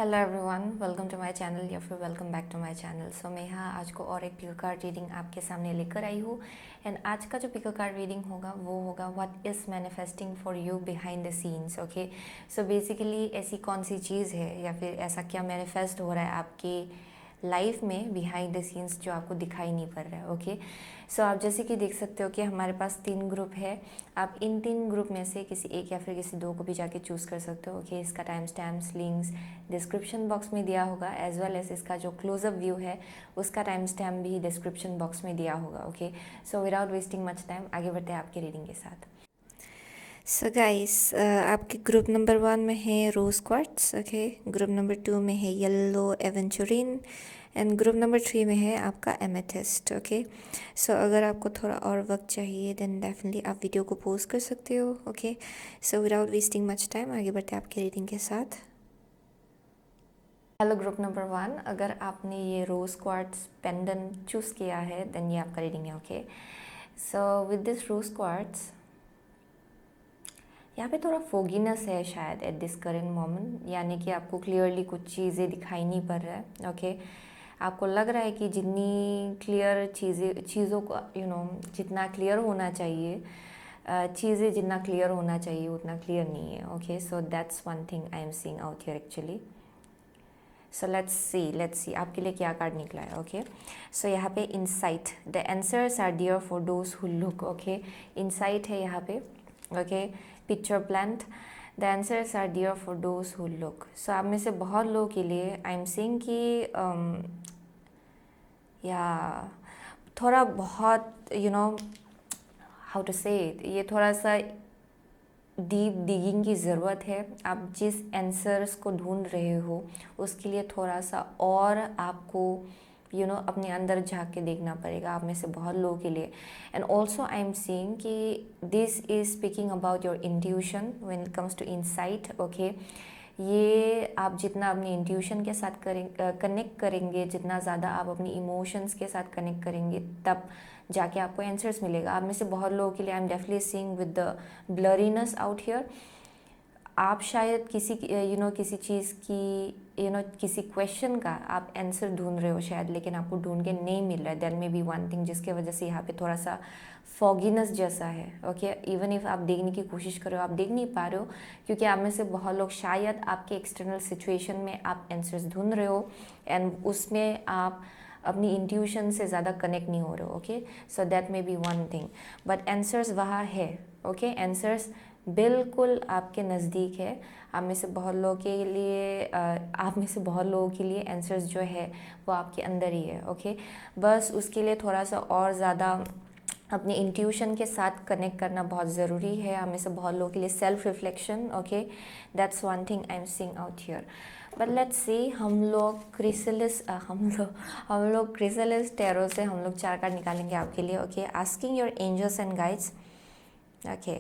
Hello everyone, welcome to my channel या फिर welcome back to my channel. So मैं यहाँ आज को और एक पिको कार्ड रीडिंग आपके सामने लेकर आई हूँ। एंड आज का जो पिको कार्ड रीडिंग होगा वो होगा what is manifesting for you behind the scenes. Okay, so basically ऐसी कौन सी चीज़ है या फिर ऐसा क्या मैनिफेस्ट हो रहा है आपकी लाइफ में बिहाइंड द सीन्स जो आपको दिखाई नहीं पड़ रहा है। ओके, सो आप जैसे कि देख सकते हो कि हमारे पास 3 ग्रुप है। आप इन 3 ग्रुप में से किसी एक या फिर किसी 2 को भी जाके चूज़ कर सकते हो। ओके, इसका time stamps links description box में दिया होगा, एज वेल एज इसका जो क्लोजअप व्यू है उसका टाइम स्टैम्प भी डिस्क्रिप्शन बॉक्स में दिया होगा। Okay, so without wasting much time आगे बढ़ते हैं आपके रीडिंग के साथ। सो गाइस, आपके ग्रुप नंबर 1 में है rose quartz. Okay, group number 2 में है yellow aventurine and group number 3 में है आपका एमेथिस्ट। ओके, सो अगर आपको थोड़ा और वक्त चाहिए देन डेफिनेटली आप वीडियो को पोज कर सकते हो। Okay, so without wasting much time आगे बढ़ते हैं आपके रीडिंग के साथ। हेलो ग्रुप नंबर 1, अगर आपने ये रोज क्वार्ट्स पेंडेंट चूज़ किया है देन ये आपका रीडिंग है। Okay, so with this rose quartz यहाँ पे थोड़ा फोगीनेस है शायद एट दिस करेंट मोमेंट, यानी कि आपको क्लियरली कुछ चीज़ें दिखाई नहीं पड़ रहा है। ओके, आपको लग रहा है कि जितनी क्लियर चीज़ों को जितना क्लियर होना चाहिए, चीज़ें जितना क्लियर होना चाहिए उतना क्लियर नहीं है। Okay, so that's one thing I am seeing out here actually. So let's सी आपके लिए क्या कार्ड निकला है। ओके, सो यहाँ पे insight, the answers are dear for those who look. Okay, insight है यहाँ पे। Okay, picture plant, the answers are dear for those who look. So आप में से बहुत लोगों के लिए आई एम सीइंग कि या थोड़ा बहुत हाउ टू से इट, ये थोड़ा सा डीप डिगिंग की ज़रूरत है। आप जिस आंसर्स को ढूंढ रहे हो उसके लिए थोड़ा सा और आपको अपने अंदर झांक के देखना पड़ेगा, आप में से बहुत लोगों के लिए। And also I am seeing कि this is speaking about your intuition when it comes to insight. Okay, ये आप जितना अपनी इंट्यूशन के साथ कनेक्ट करेंगे, जितना ज़्यादा आप अपनी इमोशंस के साथ कनेक्ट करेंगे, तब जाके आपको आंसर्स मिलेगा। आप में से बहुत लोगों के लिए I am definitely seeing with the blurriness out here. आप शायद किसी किसी चीज़ की किसी क्वेश्चन का आप आंसर ढूंढ रहे हो शायद, लेकिन आपको ढूंढ के नहीं मिल रहा है। There may be one thing जिसके वजह से यहाँ पे थोड़ा सा फॉगीनेस जैसा है। ओके, इवन इफ आप देखने की कोशिश कर रहे हो आप देख नहीं पा रहे हो, क्योंकि आप में से बहुत लोग शायद आपके एक्सटर्नल सिचुएशन में आप आंसर्स ढूंढ रहे हो एंड उसमें आप अपनी इंट्यूशन से ज़्यादा कनेक्ट नहीं हो रहे हो। Okay, so that may be one thing, but answers वहाँ है। ओके, आंसर्स बिल्कुल आपके नज़दीक है। आप में से बहुत लोगों के लिए आंसर्स जो है वो आपके अंदर ही है। ओके, बस उसके लिए थोड़ा सा और ज़्यादा अपनी इंट्यूशन के साथ कनेक्ट करना बहुत ज़रूरी है। आप में से बहुत लोगों के लिए self reflection. Okay, that's one thing I am seeing out here. But let's see, हम लोग क्रिसलिस टैरो से हम लोग 4 कार्ड निकालेंगे आपके लिए। Okay, asking your angels and guides okay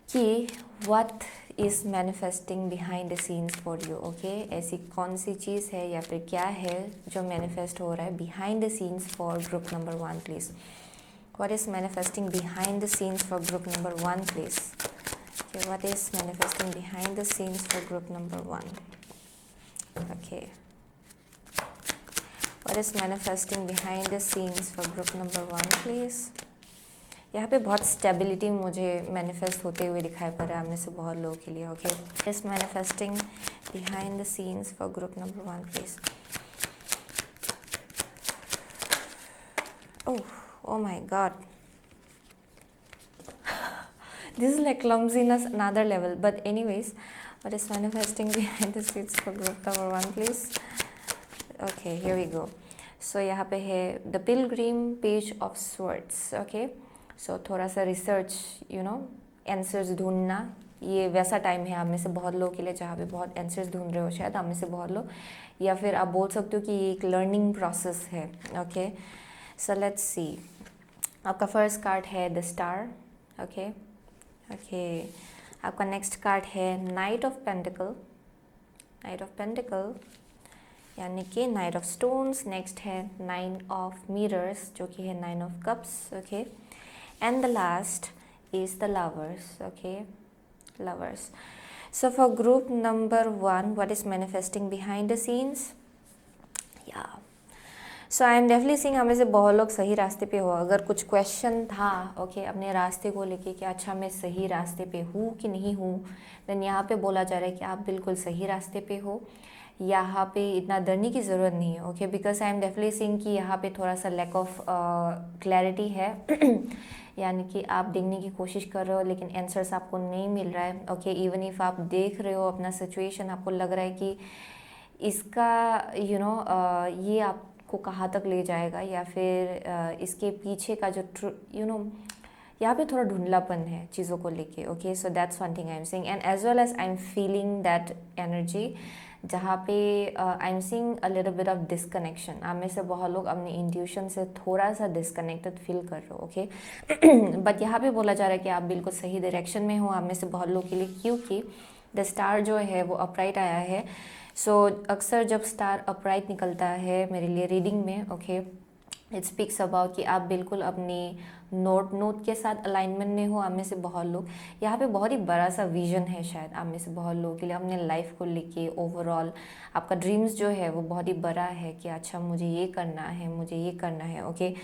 कि what is manifesting behind the scenes for you. Okay, ऐसी कौन सी चीज़ है या फिर क्या है जो मैनिफेस्ट हो रहा है behind the scenes for group number 1 please. What is manifesting behind the scenes for group number 1 please? Okay, what is manifesting behind the scenes for group number 1? Okay, what is manifesting behind the scenes for group number 1 please? यहाँ पे बहुत stability मुझे manifest होते हुए दिखाई पड़ रहा है आप में से बहुत लोगों के लिए। Okay, is manifesting behind the scenes for group number 1 please. Oh my god, this is like clumsiness another level, but anyways, what is manifesting behind the scenes for group number 1 please? Okay, here we go. So यहाँ पे है the pilgrim page of swords. Okay, so थोड़ा सा research answers ढूंढना, ये वैसा time है आप में से बहुत लोगों के लिए जहाँ पे बहुत आंसर्स ढूंढ रहे हो शायद आप में से बहुत लोग, या फिर आप बोल सकते हो कि ये एक लर्निंग प्रोसेस है। ओके, सो लेट्स सी, आपका फर्स्ट कार्ड है द स्टार। ओके, आपका नेक्स्ट कार्ड है नाइट ऑफ पेंटिकल। यानी कि नाइट ऑफ स्टोन्स। नेक्स्ट है 9 ऑफ मिरर्स जो कि है 9 of cups. Okay, and the last is the lovers. Okay, lovers. So for group number 1, what is manifesting behind the scenes? Yeah. So I am definitely seeing हमें से बहुत लोग सही रास्ते पे हो. अगर कुछ क्वेश्चन था ओके अपने रास्ते को लेके कि अच्छा मैं सही रास्ते पे हूँ कि नहीं हूँ, देन यहाँ पे बोला जा रहा है कि आप बिल्कुल सही रास्ते पे हो. यहाँ पे इतना डरने की ज़रूरत नहीं है okay, because I am definitely seeing कि यहाँ पे थोड़ा सा लैक ऑफ क्लैरिटी है. यानी कि आप देखने की कोशिश कर रहे हो लेकिन आंसर्स आपको नहीं मिल रहा है ओके. इवन इफ़ आप देख रहे हो अपना सिचुएशन, आपको लग रहा है कि इसका ये आपको कहाँ तक ले जाएगा, या फिर इसके पीछे का जो यहाँ पे थोड़ा धुंधलापन है चीज़ों को लेके okay. So that's one thing I am saying, and as well as I am feeling that energy जहाँ पे I am seeing a little bit of disconnection. आप में से बहुत लोग अपने इंट्यूशन से थोड़ा सा डिसकनेक्टेड फील कर रहे हो ओके. बट यहाँ पे बोला जा रहा है कि आप बिल्कुल सही डायरेक्शन में हो आप में से बहुत लोग के लिए, क्योंकि द स्टार जो है वो अपराइट आया है. सो अक्सर जब स्टार अपराइट निकलता है मेरे लिए रीडिंग में ओके, इट स्पीक्स अबाउट कि आप बिल्कुल अपनी नोट के साथ अलाइनमेंट में हो. आप में से बहुत लोग यहाँ पे बहुत ही बड़ा सा विजन है शायद आप में से बहुत लोगों के लिए अपने लाइफ को लेके. ओवरऑल आपका ड्रीम्स जो है वो बहुत ही बड़ा है कि अच्छा मुझे ये करना है, मुझे ये करना है okay.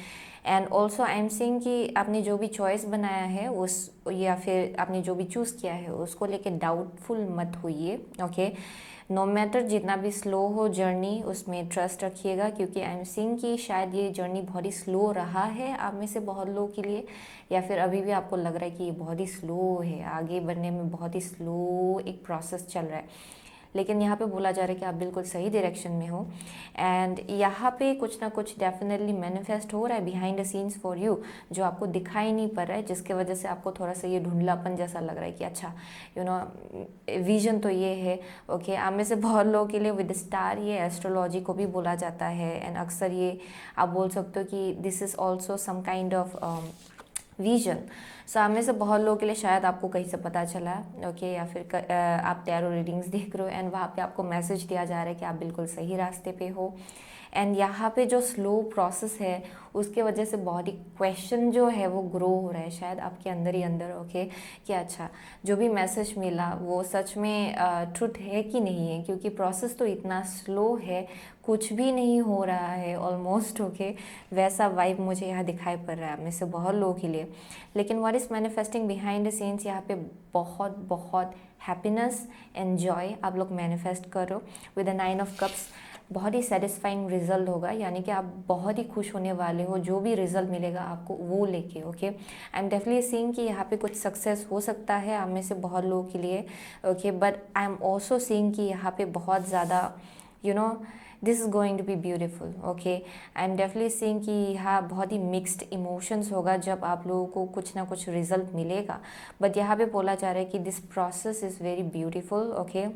And also I am seeing कि आपने जो भी चॉइस बनाया है उस, या फिर आपने जो भी चूज़ किया है उसको लेके डाउटफुल मत होइए ओके. नो मैटर जितना भी स्लो हो जर्नी, उसमें ट्रस्ट रखिएगा, क्योंकि आई एम सीइंग कि शायद ये जर्नी बहुत ही स्लो रहा है आप में से बहुत लोगों के लिए, या फिर अभी भी आपको लग रहा है कि ये बहुत ही स्लो है, आगे बढ़ने में बहुत ही स्लो एक प्रोसेस चल रहा है. लेकिन यहाँ पे बोला जा रहा है कि आप बिल्कुल सही डायरेक्शन में हो. एंड यहाँ पे कुछ ना कुछ डेफिनेटली मैनिफेस्ट हो रहा है behind the scenes for you, जो आपको दिखाई नहीं पड़ रहा है, जिसके वजह से आपको थोड़ा सा ये धुंधलापन जैसा लग रहा है कि अच्छा विजन तो ये है ओके. आप में से बहुत लोगों के लिए विद स्टार ये एस्ट्रोलॉजी को भी बोला जाता है, एंड अक्सर ये आप बोल सकते हो कि this is also some kind of vision. So आप में से बहुत लोगों के लिए शायद आपको कहीं से पता चला ओके, या फिर आप टैरो रीडिंग्स देख रहे हो एंड वहाँ पे आपको मैसेज दिया जा रहा है कि आप बिल्कुल सही रास्ते पे हो. एंड यहाँ पे जो स्लो प्रोसेस है उसके वजह से बहुत ही क्वेश्चन जो है वो ग्रो हो रहा है शायद आपके अंदर ही अंदर ओके, कि अच्छा जो भी मैसेज मिला वो सच में ट्रुथ है कि नहीं है, क्योंकि प्रोसेस तो इतना स्लो है, कुछ भी नहीं हो रहा है ऑलमोस्ट ओके. वैसा वाइब मुझे यहाँ दिखाई पड़ रहा है में से बहुत लोगों के लिए. लेकिन what is manifesting behind the scenes, यहाँ पे बहुत बहुत हैप्पीनेस एंड जॉय आप लोग मैनिफेस्ट करो विद द 9 ऑफ कप्स. बहुत ही सेटिस्फाइंग रिजल्ट होगा, यानी कि आप बहुत ही खुश होने वाले हो जो भी रिजल्ट मिलेगा आपको वो लेके okay. I am definitely seeing कि यहाँ पे कुछ सक्सेस हो सकता है आप में से बहुत लोगों के लिए okay. But I am also seeing कि यहाँ पे बहुत ज़्यादा this is going to be beautiful okay. I am definitely seeing कि यहाँ बहुत ही मिक्स्ड इमोशंस होगा जब आप लोगों को कुछ ना कुछ रिजल्ट मिलेगा. बट यहाँ पे बोला जा रहा है कि this process is very beautiful okay.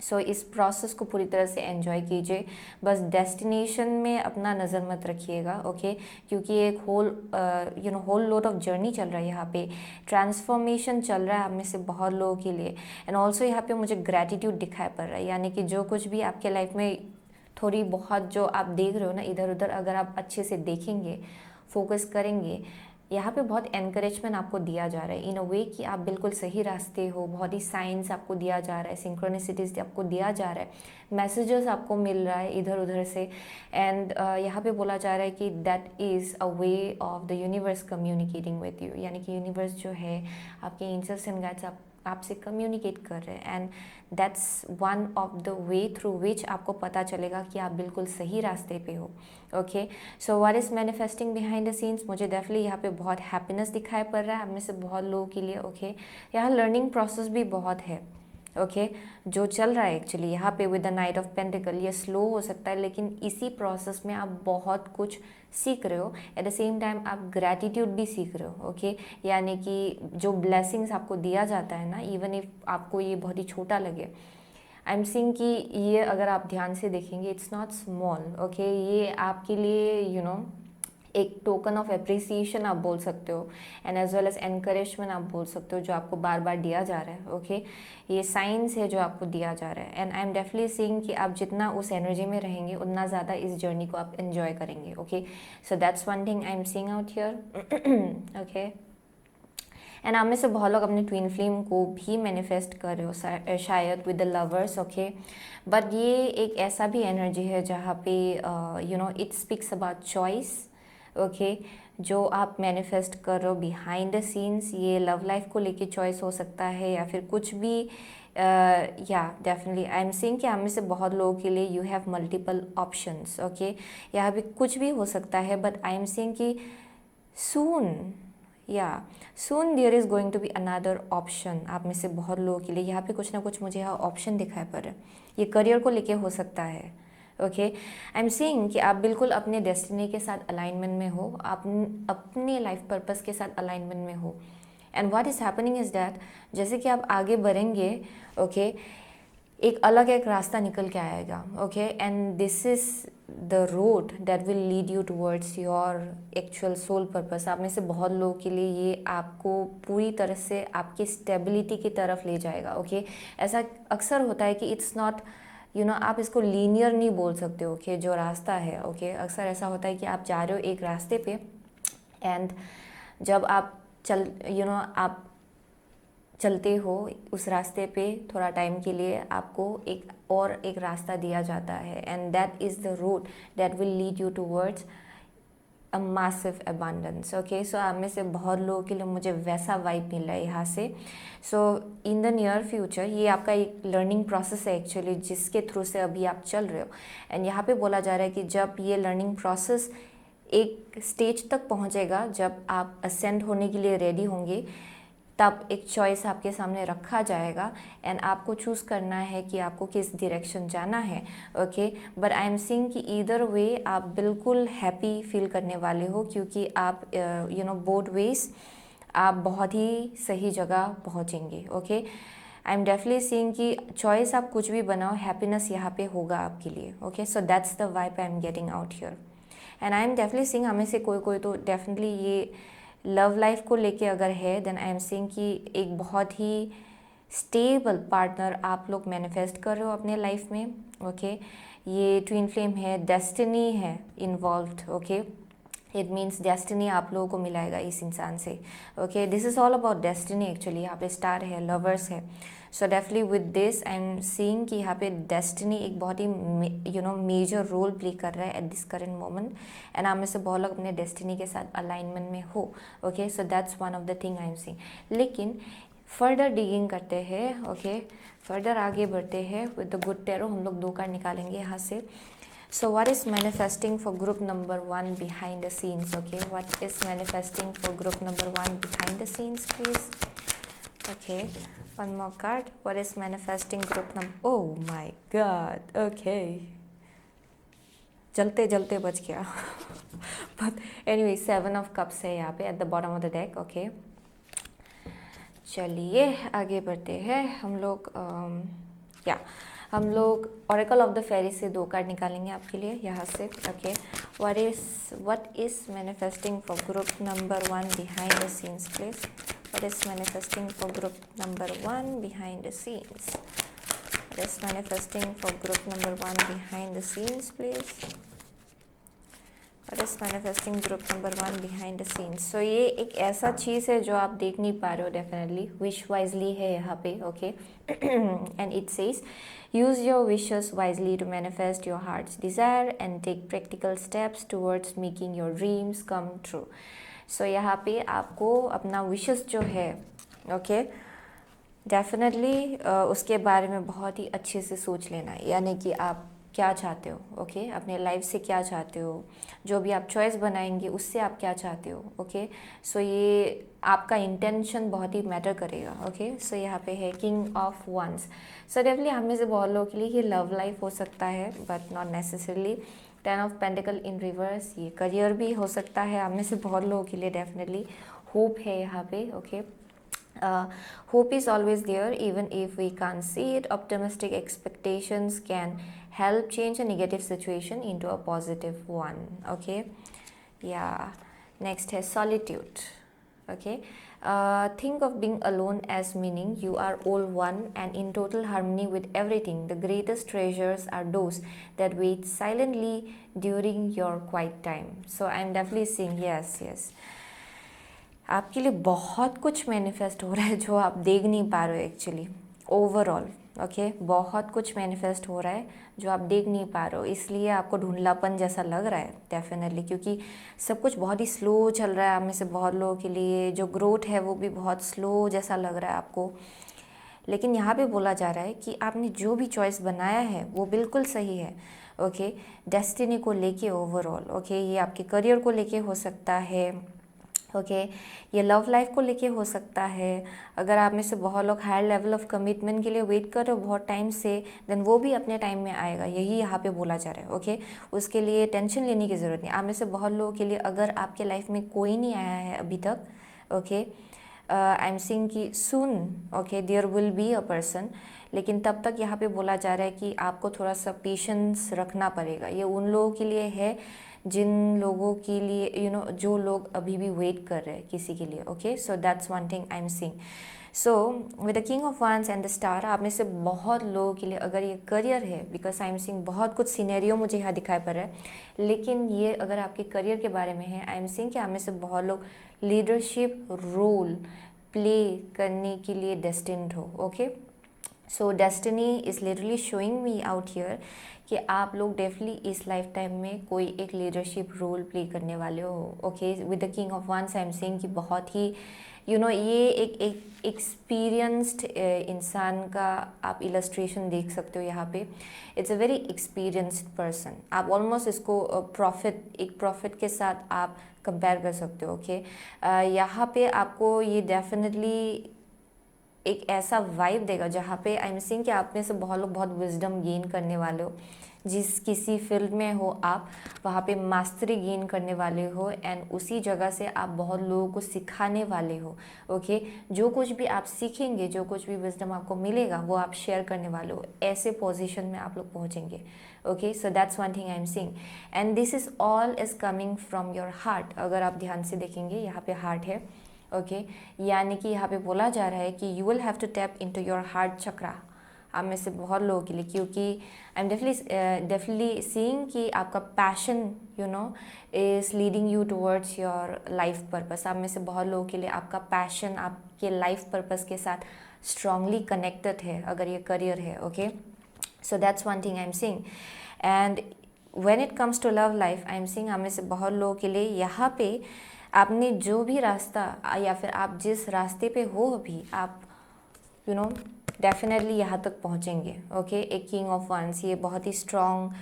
So इस प्रोसेस को पूरी तरह से एंजॉय कीजिए, बस डेस्टिनेशन में अपना नज़र मत रखिएगा ओके, क्योंकि एक होल लोड ऑफ जर्नी चल रहा है यहाँ पे, ट्रांसफॉर्मेशन चल रहा है आप में से बहुत लोगों के लिए. एंड ऑल्सो यहाँ पे मुझे ग्रैटिट्यूड दिखाई पड़ रहा है, यानी कि जो कुछ भी आपके लाइफ में थोड़ी बहुत जो आप देख रहे हो ना इधर उधर, अगर आप अच्छे से देखेंगे, फोकस करेंगे, यहाँ पे बहुत एनकरेजमेंट आपको दिया जा रहा है इन अ वे कि आप बिल्कुल सही रास्ते हो. बहुत ही साइंस आपको दिया जा रहा है, सिंक्रोनिसिटीज आपको दिया जा रहा है, मैसेजेस आपको मिल रहा है इधर उधर से. एंड यहाँ पे बोला जा रहा है कि that is a way of the universe communicating with you, यानी कि यूनिवर्स जो है आपके एंजल्स एंड गाइड्स आपसे कम्युनिकेट कर रहे हैं. And that's one of the way through which आपको पता चलेगा कि आप बिल्कुल सही रास्ते पे हो okay. So what is manifesting behind the scenes, मुझे डेफिनेटली यहाँ पे बहुत हैप्पीनेस दिखाई पड़ रहा है आप में से बहुत लोगों के लिए ओके. यहाँ लर्निंग प्रोसेस भी बहुत है ओके जो चल रहा है एक्चुअली यहाँ पे with the night of pentacle. ये स्लो हो सकता है लेकिन इसी प्रोसेस में आप बहुत कुछ सीख रहे हो. एट द सेम टाइम आप ग्रैटिट्यूड भी सीख रहे हो ओके, यानी कि जो ब्लेसिंग्स आपको दिया जाता है ना, इवन इफ आपको ये बहुत ही छोटा लगे, आई एम सीइंग कि ये अगर आप ध्यान से देखेंगे इट्स नॉट स्मॉल ओके. ये आपके लिए एक टोकन ऑफ एप्रिसिएशन आप बोल सकते हो, and as well as encouragement आप बोल सकते हो जो आपको बार बार दिया जा रहा है ओके. ये साइंस है जो आपको दिया जा रहा है. And I am definitely seeing कि आप जितना उस एनर्जी में रहेंगे उतना ज़्यादा इस जर्नी को आप एंजॉय करेंगे okay. So that's one thing I am seeing out here okay. And आप में से बहुत लोग अपने ट्विन फ्लेम को भी मैनिफेस्ट कर रहे हो शायद with the lovers, okay. But ये एक ऐसा भी एनर्जी है जहाँ पे it speaks about choice, okay. जो आप मैनिफेस्ट कर रहे हो बिहाइंड द सीन्स, ये लव लाइफ को लेके चॉइस हो सकता है या फिर कुछ भी। या डेफिनेटली आई एम सेइंग कि हम में से बहुत लोगों के लिए you have multiple options, okay. यहाँ भी कुछ भी हो सकता है, बट आई एम सेइंग कि सून, या soon there is going to be another option. आप में से बहुत लोगों के लिए यहाँ पे कुछ ना कुछ मुझे यहाँ ऑप्शन दिखाई पड़ रहा है। ये करियर को लेके हो सकता है, ओके। आई एम सीइंग कि आप बिल्कुल अपने डेस्टिनी के साथ अलाइनमेंट में हो, आप अपने लाइफ पर्पस के साथ अलाइनमेंट में हो। And what is happening is that जैसे कि आप आगे बढ़ेंगे, ओके, एक रास्ता निकल के आएगा, okay. And this is the road that will lead you towards your actual soul purpose. आप में से बहुत लोगों के लिए ये आपको पूरी तरह से आपकी स्टेबिलिटी की तरफ ले जाएगा, ओके। ऐसा अक्सर होता है कि इट्स नॉट आप इसको लीनियर नहीं बोल सकते, ओके, जो रास्ता है, ओके। अक्सर ऐसा होता है कि आप जा रहे हो एक रास्ते पे, एंड जब आप आप चलते हो उस रास्ते पे थोड़ा टाइम के लिए, आपको एक रास्ता दिया जाता है, and that is the road that will lead you towards a massive abundance, okay. So आप में से बहुत लोगों के लिए मुझे वैसा वाइब मिल रहा है यहाँ से। सो इन द नियर फ्यूचर ये आपका एक लर्निंग प्रोसेस है एक्चुअली, जिसके थ्रू से अभी आप चल रहे हो। एंड यहाँ पे बोला जा रहा है कि जब ये लर्निंग प्रोसेस एक स्टेज तक पहुँचेगा, जब आप असेंड होने के लिए रेडी होंगे, तब एक चॉइस आपके सामने रखा जाएगा, एंड आपको चूज़ करना है कि आपको किस डायरेक्शन जाना है, okay. But I am seeing कि ईदर वे आप बिल्कुल हैप्पी फील करने वाले हो, क्योंकि आप बोथ वेज आप बहुत ही सही जगह पहुंचेंगे, okay. I am definitely seeing कि चॉइस आप कुछ भी बनाओ, हैप्पीनेस यहाँ पे होगा आपके लिए, okay. So that's the vibe I am getting out here. And I am definitely seeing हमें से कोई कोई तो डेफिनेटली ये लव लाइफ को लेके अगर है, देन आई एम सीइंग कि एक बहुत ही स्टेबल पार्टनर आप लोग मैनिफेस्ट कर रहे हो अपने लाइफ में, ओके। ये ट्विन फ्लेम है, डेस्टिनी है involved, okay. It means destiny आप लोगों को मिलाएगा इस इंसान से, okay. This is all about destiny actually. यहाँ पे स्टार है, लवर्स है। So definitely with this I am seeing कि यहाँ पे डेस्टिनी एक बहुत ही मेजर रोल प्ले कर रहा है at this current moment, and आप में से बहुत लोग अपने डेस्टिनी के साथ अलाइनमेंट में हो, okay. So that's one of the thing I am seeing. लेकिन फर्दर डिगिंग करते हैं, ओके, फर्दर आगे बढ़ते हैं विद द गुड टैरो। हम लोग 2 कार्ड निकालेंगे यहाँ से। So what is manifesting for group number 1 behind the scenes, okay? What is manifesting for group number 1 behind the scenes, please? Okay, one more card. What is manifesting group number? Oh my god, okay. जलते जलते बच गया but anyway 7 of cups है यहाँ पे at the bottom of the deck, okay. चलिए आगे बढ़ते हैं हम लोग। हम लोग ऑरेकल ऑफ द फेरी से 2 कार्ड निकालेंगे आपके लिए यहाँ से, okay. What is manifesting for group number 1 behind the scenes, please? What is manifesting for group number 1 behind the scenes? What is manifesting for group number 1 behind the scenes, please? What is manifesting group number 1 behind the scenes? So ये एक ऐसा चीज़ है जो आप देख नहीं पा रहे हो, डेफिनेटली विश वाइजली है यहाँ पे, okay. And it says use your wishes wisely to manifest your heart's desire and take practical steps towards making your dreams come true. So यहाँ पे आपको अपना विशेस जो है, ओके, डेफिनेटली उसके बारे में बहुत ही अच्छे से सोच लेना है, यानी कि आप क्या चाहते हो, ओके, अपने लाइफ से क्या चाहते हो, जो भी आप चॉइस बनाएंगे उससे आप क्या चाहते हो, ओके। सो ये आपका इंटेंशन बहुत ही मैटर करेगा, ओके। सो यहाँ पे है king of wands. So definitely हम में से बहुत लोगों के लिए ये लव लाइफ हो सकता है, but not necessarily. 10 of pentacle in reverse, ये करियर भी हो सकता है हम में से बहुत लोगों के लिए, डेफिनेटली होप है यहाँ पे, okay. Hope is always there even if we can't see it. Optimistic expectations can help change a negative situation into a positive one, okay. Yeah, next is solitude, okay. Think of being alone as meaning you are all one and in total harmony with everything. The greatest treasures are those that wait silently during your quiet time. So I'm definitely saying yes. आपके लिए बहुत कुछ manifest हो रहा है जो आप देख नहीं पा रहे हो एक्चुअली, ओवरऑल। ओके, बहुत कुछ मैनिफेस्ट हो रहा है जो आप देख नहीं पा रहे हो, इसलिए आपको धुंधलापन जैसा लग रहा है डेफिनेटली, क्योंकि सब कुछ बहुत ही स्लो चल रहा है आप में से बहुत लोगों के लिए। जो ग्रोथ है वो भी बहुत स्लो जैसा लग रहा है आपको। लेकिन यहाँ पे बोला जा रहा है कि आपने जो भी चॉइस बनाया है वो बिल्कुल सही है। ओके, डेस्टिनी को लेके ओवरऑल। ओके, ये आपके करियर को लेके हो सकता है। ओके, ये लव लाइफ को लेके हो सकता है। अगर आप में से बहुत लोग हायर लेवल ऑफ कमिटमेंट के लिए वेट कर रहे हो बहुत टाइम से, देन वो भी अपने टाइम में आएगा, यही यहाँ पे बोला जा रहा है। ओके, उसके लिए टेंशन लेने की ज़रूरत नहीं। आप में से बहुत लोगों के लिए अगर आपके लाइफ में कोई नहीं आया है अभी तक, ओके, आई एम सीइंग कि soon, okay, there will be a person, लेकिन तब तक यहाँ पे बोला जा रहा है कि आपको थोड़ा सा पेशेंस रखना पड़ेगा। ये उन लोगों के लिए है जिन लोगों के लिए जो लोग अभी भी वेट कर रहे हैं किसी के लिए। Okay, so that's one thing I am seeing. So with the king of वांस एंड द स्टार, आप में से बहुत लोगों के लिए अगर ये करियर है, बिकॉज आई एम सीइंग बहुत कुछ सिनेरियो मुझे यहाँ दिखाई पड़ रहा है, लेकिन ये अगर आपके करियर के बारे में है, आई एम सीइंग कि आप में से बहुत लोग लीडरशिप रोल प्ले करने के लिए डेस्टिन्ड हो। Okay, so destiny is literally showing me out here कि आप लोग डेफिनेटली इस लाइफ टाइम में कोई एक लीडरशिप रोल प्ले करने वाले हो। Okay, with the king of वांस आई एम सेइंग कि बहुत ही ये एक एक्सपीरियंस्ड इंसान का आप इलस्ट्रेशन देख सकते हो यहाँ पे। It's a very experienced person. आप ऑलमोस्ट इसको एक प्रॉफिट के साथ आप कंपेयर कर सकते हो। ओके, यहाँ पे आपको ये डेफिनेटली एक ऐसा वाइब देगा जहाँ पे आई एम सीइंग कि आप में से बहुत लोग बहुत विजडम गेन करने वाले हो। जिस किसी फील्ड में हो आप, वहाँ पे मास्टरी गेन करने वाले हो, एंड उसी जगह से आप बहुत लोगों को सिखाने वाले हो। ओके, जो कुछ भी आप सीखेंगे, जो कुछ भी विजडम आपको मिलेगा वो आप शेयर करने वाले हो। ऐसे पोजीशन में आप लोग पहुँचेंगे। Okay, so that's one thing I am seeing, and this is all is coming from your heart. अगर आप ध्यान से देखेंगे यहाँ पे हार्ट है। ओके, यानी कि यहाँ पे बोला जा रहा है कि you will have to tap into your heart chakra. आप में से बहुत लोगों के लिए, क्योंकि आई एम डेफिनेटली सीइंग कि आपका passion is leading you towards your life purpose. आप में से बहुत लोगों के लिए आपका पैशन आपके लाइफ पर्पस के साथ स्ट्रांगली कनेक्टेड है अगर ये करियर है। Okay, so that's one thing I am seeing, and when it comes to love life I am seeing आप में से बहुत लोगों के लिए यहाँ पे आपने जो भी रास्ता या फिर आप जिस रास्ते पे हो अभी, आप डेफिनेटली यहाँ तक पहुँचेंगे। ओके, एक किंग ऑफ वंस, ये बहुत ही स्ट्रॉन्ग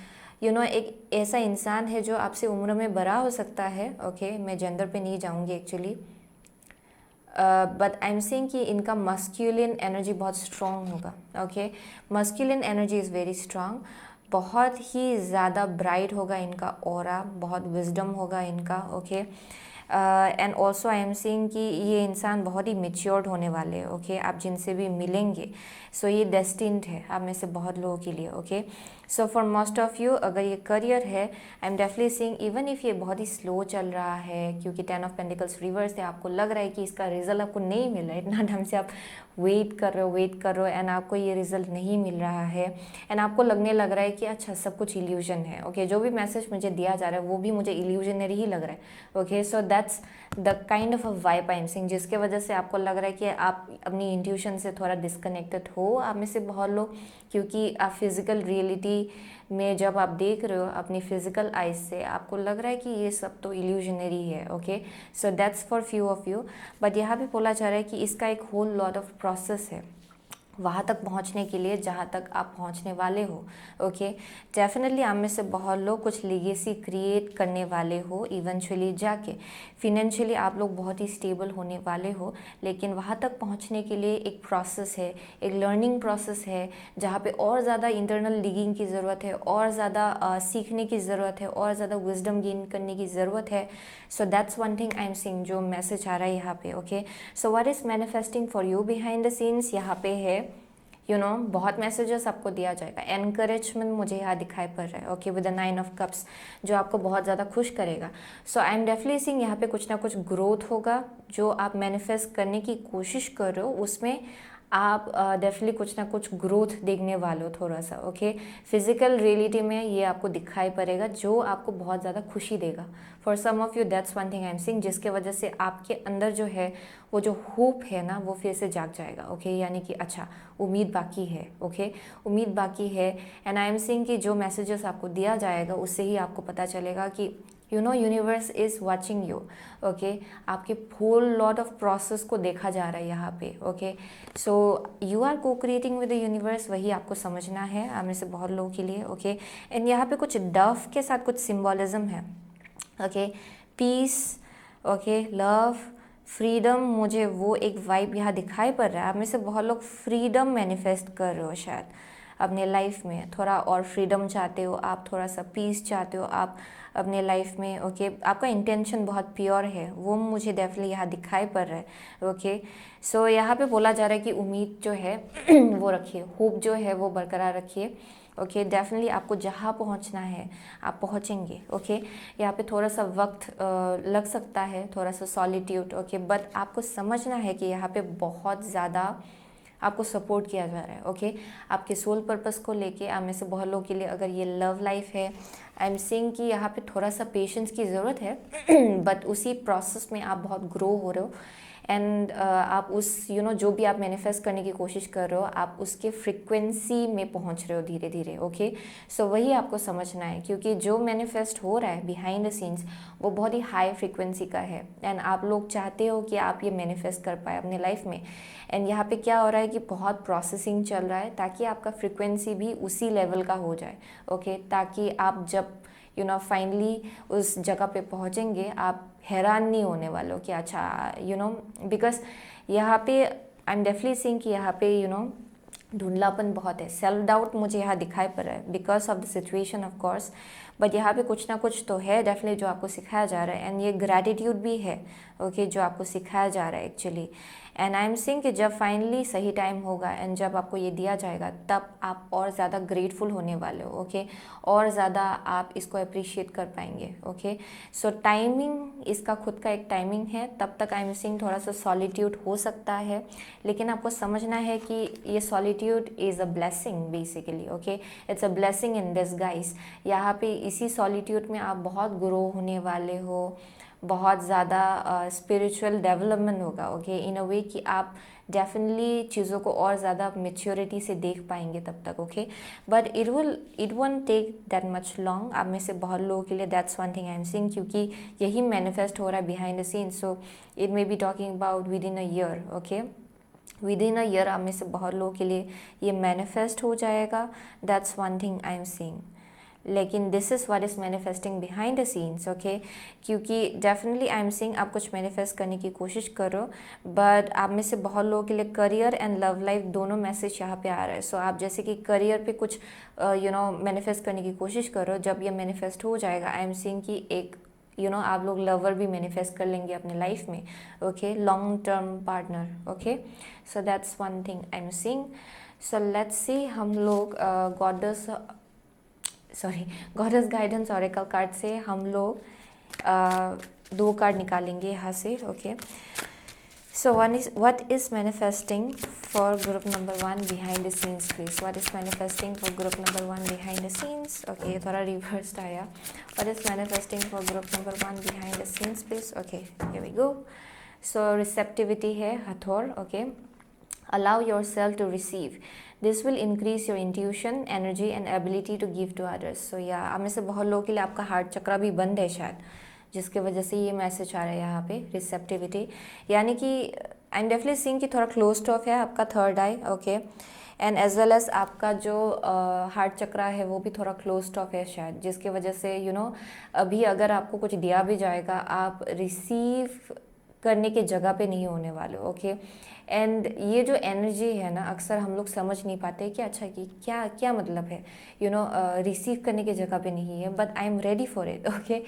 एक ऐसा इंसान है जो आपसे उम्र में बड़ा हो सकता है। ओके, मैं जेंडर पे नहीं जाऊँगी actually, but I am saying कि इनका मस्क्यूलिन एनर्जी बहुत स्ट्रॉन्ग होगा। Okay, masculine energy is very strong, बहुत ही ज़्यादा ब्राइट होगा इनका ऑरा, बहुत विजडम होगा इनका। Okay, and also I am seeing कि ये इंसान बहुत ही मेच्योर्ड होने वाले हैं। ओके, आप जिनसे भी मिलेंगे, सो ये डेस्टिन्ड है आप में से बहुत लोगों के लिए। Okay, so for most of you अगर ये करियर है, I am definitely seeing even if ये बहुत ही स्लो चल रहा है, क्योंकि 10 ऑफ पेंटिकल्स रिवर्स है, आपको लग रहा है कि इसका रिजल्ट आपको नहीं मिल रहा है, इतना ढंग से आप वेट कर रहे हो एंड आपको ये रिजल्ट नहीं मिल रहा है, एंड आपको लगने लग रहा है कि अच्छा सब कुछ इल्यूजन है। ओके, जो भी मैसेज मुझे दिया जा रहा है वो भी मुझे इल्यूजनरी ही लग रहा है। Okay, so that's the kind of a vibe I am seeing, जिसके वजह से आपको लग रहा है कि आप अपनी इंट्यूशन से थोड़ा डिस्कनेक्टेड हो। आप में से बहुत लोग, क्योंकि आप फिज़िकल रियलिटी में जब आप देख रहे हो अपनी फिज़िकल आइज से, आपको लग रहा है कि ये सब तो इल्यूजनरी है। Okay, so that's for few of you, but यहाँ भी बोला जा रहा है कि इसका एक होल लॉट ऑफ प्रोसेस है वहाँ तक पहुँचने के लिए जहाँ तक आप पहुँचने वाले हो। ओके, डेफिनेटली आप में से बहुत लोग कुछ लीगेसी क्रिएट करने वाले हो इवेंचुअली जाके। फिनेंशियली आप लोग बहुत ही स्टेबल होने वाले हो, लेकिन वहाँ तक पहुँचने के लिए एक प्रोसेस है, एक लर्निंग प्रोसेस है, जहाँ पे और ज़्यादा इंटरनल डिगिंग की ज़रूरत है, और ज़्यादा सीखने की ज़रूरत है, और ज़्यादा विजडम गेन करने की ज़रूरत है। सो that's one thing I am seeing, जो मैसेज आ रहा है यहाँ पे। Okay, so what is manifesting for you behind the scenes, यहाँ पे है बहुत मैसेजेस आपको दिया जाएगा। एनकरेजमेंट मुझे यहाँ दिखाई पड़ रहा है। Okay, with the 9 of cups, जो आपको बहुत ज़्यादा खुश करेगा। सो आई एम डेफिनेटली सीइंग यहाँ पे कुछ ना कुछ ग्रोथ होगा, जो आप मैनिफेस्ट करने की कोशिश कर रहे हो उसमें आप डेफिनेटली कुछ ना कुछ ग्रोथ देखने वाले हो थोड़ा सा, ओके। फिजिकल रियलिटी में ये आपको दिखाई पड़ेगा जो आपको बहुत ज़्यादा खुशी देगा। For some of you that's one thing I am seeing, जिसके वजह से आपके अंदर जो है वो जो होप है ना वो फिर से जाग जाएगा, ओके। यानी कि अच्छा उम्मीद बाकी है, ओके, उम्मीद बाकी है। एंड आई एम सीइंग कि जो मैसेजेस आपको दिया जाएगा उससे ही आपको पता चलेगा कि universe is watching you, okay. आपके होल लॉट ऑफ प्रोसेस को देखा जा रहा है यहाँ पे, ओके। सो यू आर को क्रिएटिंग विद द यूनिवर्स, वही आपको समझना है आप में से बहुत लोगों के लिए, ओके। एंड यहाँ पे कुछ डव के साथ कुछ सिम्बोलिज्म है, okay. Peace, okay, love, freedom, मुझे वो एक वाइब यहाँ दिखाई पड़ रहा है। आप में से बहुत लोग फ्रीडम मैनिफेस्ट कर रहे हो शायद अपने लाइफ में, थोड़ा और फ्रीडम चाहते हो आप, थोड़ा सा पीस चाहते हो आप अपने लाइफ में, ओके। आपका इंटेंशन बहुत प्योर है, वो मुझे डेफिनेटली यहाँ दिखाई पड़ रहा है, ओके। सो यहाँ पे बोला जा रहा है कि उम्मीद जो है वो रखिए, होप जो है वो बरकरार रखिए, ओके। डेफिनेटली आपको जहाँ पहुँचना है आप पहुँचेंगे, ओके। यहाँ पे थोड़ा सा वक्त लग सकता है, थोड़ा सा सॉलिट्यूड, ओके, बट आपको समझना है कि यहाँ पे बहुत ज़्यादा आपको सपोर्ट किया जा रहा है, ओके। आपके सोल पर्पस को लेके आप में से बहुत लोगों के लिए अगर ये लव लाइफ है, आई एम सीइंग कि यहाँ पे थोड़ा सा पेशेंस की ज़रूरत है बट उसी प्रोसेस में आप बहुत ग्रो हो रहे हो। एंड आप उस जो भी आप मैनिफेस्ट करने की कोशिश कर रहे हो आप उसके फ्रिक्वेंसी में पहुंच रहे हो धीरे धीरे, ओके। सो वही आपको समझना है क्योंकि जो मैनिफेस्ट हो रहा है बिहाइंड द सीन्स वो बहुत ही हाई फ्रिक्वेंसी का है। एंड आप लोग चाहते हो कि आप ये मैनिफेस्ट कर पाए अपने लाइफ में। एंड यहाँ पे क्या हो रहा है कि बहुत प्रोसेसिंग चल रहा है ताकि आपका फ्रिक्वेंसी भी उसी लेवल का हो जाए, ओके। ताकि आप जब फाइनली उस जगह पे पहुँचेंगे आप हैरान नहीं होने वाले हो कि अच्छा बिकॉज यहाँ पे आई एम डेफिनेटली सीइंग कि यहाँ पे धुंधलापन बहुत है, सेल्फ डाउट मुझे यहाँ दिखाई पड़ रहा है because of the situation of course, but यहाँ पे कुछ ना कुछ तो है डेफिनेटली जो आपको सिखाया जा रहा है। एंड ये ग्रैटिट्यूड भी है, ओके, जो आपको सिखाया जा रहा है actually. And I am seeing कि जब फाइनली सही टाइम होगा एंड जब आपको ये दिया जाएगा तब आप और ज़्यादा ग्रेटफुल होने वाले हो, ओके, और ज़्यादा आप इसको अप्रिशिएट कर पाएंगे, ओके। सो टाइमिंग, इसका खुद का एक टाइमिंग है, तब तक आई एम सीइंग थोड़ा सा सॉलिट्यूड हो सकता है, लेकिन आपको समझना है कि ये solitude is a blessing basically, okay. It's a blessing in disguise. यहाँ पे इसी सॉलिट्यूड में आप बहुत ग्रो होने वाले हो, बहुत ज़्यादा स्पिरिचुअल डेवलपमेंट होगा, ओके, इन अ वे कि आप डेफिनेटली चीज़ों को और ज़्यादा मेच्योरिटी से देख पाएंगे तब तक, okay. But it won't take that much long. आप में से बहुत लोगों के लिए that's one thing I am seeing क्योंकि यही मैनिफेस्ट हो रहा है behind the scenes. So it may be talking about within a year, okay. Within a year आप में से बहुत लोगों के लिए ये मैनिफेस्ट हो जाएगा, that's one thing I am seeing. लेकिन this is what is manifesting behind the scenes, okay. क्योंकि डेफिनेटली आई एम सीइंग आप कुछ मैनिफेस्ट करने की कोशिश करो, बट आप में से बहुत लोगों के लिए करियर एंड लव लाइफ दोनों मैसेज यहाँ पे आ रहा है। सो आप जैसे कि करियर पे कुछ मैनिफेस्ट करने की कोशिश करो, जब ये मैनिफेस्ट हो जाएगा आई एम सीइंग कि एक आप लोग लवर भी मैनिफेस्ट कर लेंगे अपने लाइफ में, okay, long term partner, okay. So that's one thing I am seeing. So let's see हम लोग गॉडेस गाइडेंस ऑरेकल कार्ड से हम लोग दो कार्ड निकालेंगे यहाँ से, okay. So what is manifesting for group number 1 behind the scenes please. What is manifesting for group number 1 behind the scenes, okay, ये थोड़ा रिवर्स आया। What is manifesting for group number 1 behind the scenes please, okay, here we go. So receptivity है हथौड़, okay. Allow yourself to receive. This will increase your intuition, energy and ability to give to others. So yeah, आप में से बहुत लोगों के लिए आपका हार्ट चक्रा भी बंद है शायद, जिसके वजह से ये मैसेज आ रहा है यहाँ पे रिसेप्टिविटी। यानी कि आई एम डेफिनेटली सीइंग कि थोड़ा क्लोज्ड ऑफ है आपका third eye, okay. And as well as आपका जो हार्ट चक्रा है वो भी थोड़ा क्लोज्ड ऑफ है शायद, जिसकी वजह से अभी अगर आपको कुछ दिया भी जाएगा आप रिसीव करने के जगह पे नहीं होने वाले, ओके। एंड ये जो एनर्जी है ना अक्सर हम लोग समझ नहीं पाते कि अच्छा कि क्या क्या मतलब है रिसीव करने की जगह पे नहीं है, but I am ready for it, okay.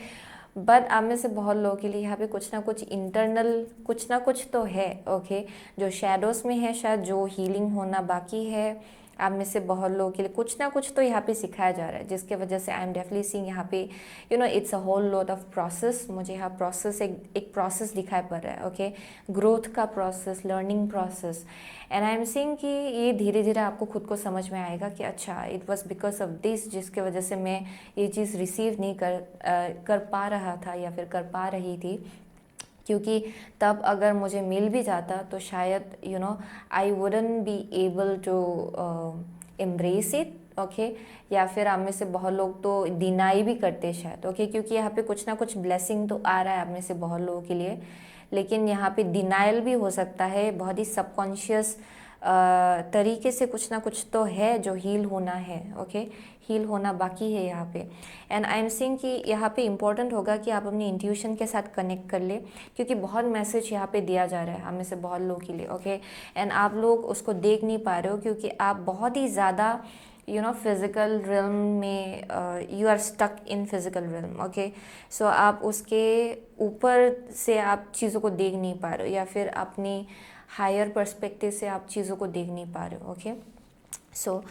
But आप में से बहुत लोगों के लिए यहाँ पे कुछ ना कुछ इंटरनल कुछ ना कुछ तो है, ओके, जो शेडोज़ में है शायद, जो हीलिंग होना बाकी है आप में से बहुत लोगों के लिए कुछ ना कुछ तो यहाँ पे सिखाया जा रहा है, जिसके वजह से आई एम डेफिनेटली सीइंग यहाँ पे it's a whole lot of process. मुझे यहाँ प्रोसेस एक प्रोसेस दिखाई पड़ रहा है, ओके, ग्रोथ का process, learning process. And I am seeing कि ये धीरे धीरे आपको खुद को समझ में आएगा कि अच्छा it was because of this, जिसके वजह से मैं ये चीज़ रिसीव नहीं कर पा रहा था या फिर कर पा रही थी, क्योंकि तब अगर मुझे मिल भी जाता तो शायद I wouldn't be able to embrace it, okay. या फिर आप में से बहुत लोग तो डिनाई भी करते शायद, ओके, क्योंकि यहाँ पे कुछ ना कुछ ब्लेसिंग तो आ रहा है आप में से बहुत लोगों के लिए, लेकिन यहाँ पे डिनाइल भी हो सकता है, बहुत ही सबकॉन्शियस तरीके से कुछ ना कुछ तो है जो हील होना है, ओके, हील होना बाकी है यहाँ पे। एंड आई एम सीइंग कि यहाँ पे इम्पोर्टेंट होगा कि आप अपनी इंट्यूशन के साथ कनेक्ट कर ले, क्योंकि बहुत मैसेज यहाँ पे दिया जा रहा है हमें से बहुत लोगों के लिए, ओके। एंड आप लोग उसको देख नहीं पा रहे हो क्योंकि आप बहुत ही ज़्यादा फिजिकल रिल्म में you are stuck in physical realm, okay. So आप उसके ऊपर से आप चीज़ों को देख नहीं पा रहे हो, या फिर अपनी हायर पर्सपेक्टिव से आप चीज़ों को देख नहीं पा रहे हो, ओके। सो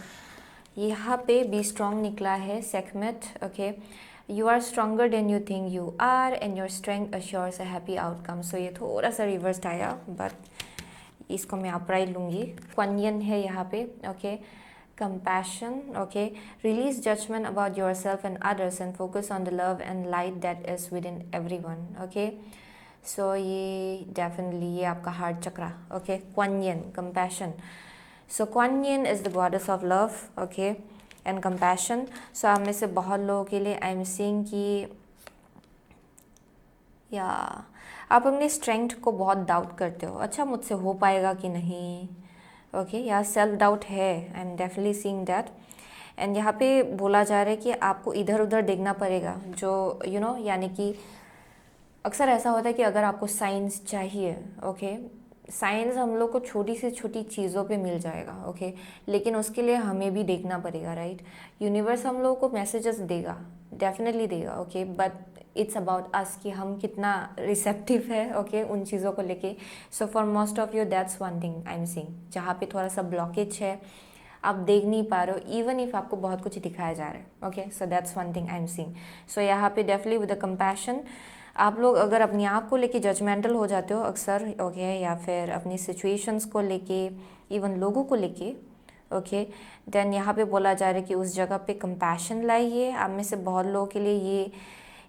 यहाँ पे बी स्ट्रॉन्ग निकला है, सेकमेट, okay. You are stronger than you think you are and your strength assures a happy outcome. So ये थोड़ा सा रिवर्स्ड आया, बट इसको मैं अपराइट लूँगी। क्वनियन है यहाँ पे, okay. compassion, okay, release judgment about yourself and others and focus on the love and light that is within everyone, okay. So ये definitely ये आपका heart chakra, okay, Kuan Yin, compassion. So Kuan Yin is the goddess of love, okay, and compassion. So आप में से बहुत लोगों के लिए I am seeing कि या आप अपने स्ट्रेंथ को बहुत डाउट करते हो, अच्छा मुझसे हो पाएगा कि नहीं, ओके, या सेल्फ डाउट है, I am definitely seeing that. And यहाँ पे बोला जा रहा है कि आपको इधर उधर देखना पड़ेगा, जो यानी कि अक्सर ऐसा होता है कि अगर आपको साइंस चाहिए, ओके, साइंस हम लोग को छोटी से छोटी चीज़ों पे मिल जाएगा, ओके, लेकिन उसके लिए हमें भी देखना पड़ेगा, राइट। यूनिवर्स हम लोगों को मैसेजेस देगा, डेफिनेटली देगा, okay, but it's about us कि हम कितना रिसेप्टिव है, ओके, उन चीज़ों को लेके। So for most of you that's one thing I am seeing, जहाँ पे थोड़ा सा ब्लॉकेज है, आप देख नहीं पा रहे हो इवन इफ आपको बहुत कुछ दिखाया जा रहा है, okay. So that's one thing I am seeing. So यहाँ पे डेफिनेटली विद द कंपैशन, आप लोग अगर अपने आप को लेके जजमेंटल हो जाते हो अक्सर, ओके, या फिर अपनी सिचुएशंस को लेके, इवन लोगों को लेके, ओके, देन यहाँ पे बोला जा रहा है कि उस जगह पे कंपैशन लाइए। आप में से बहुत लोगों के लिए ये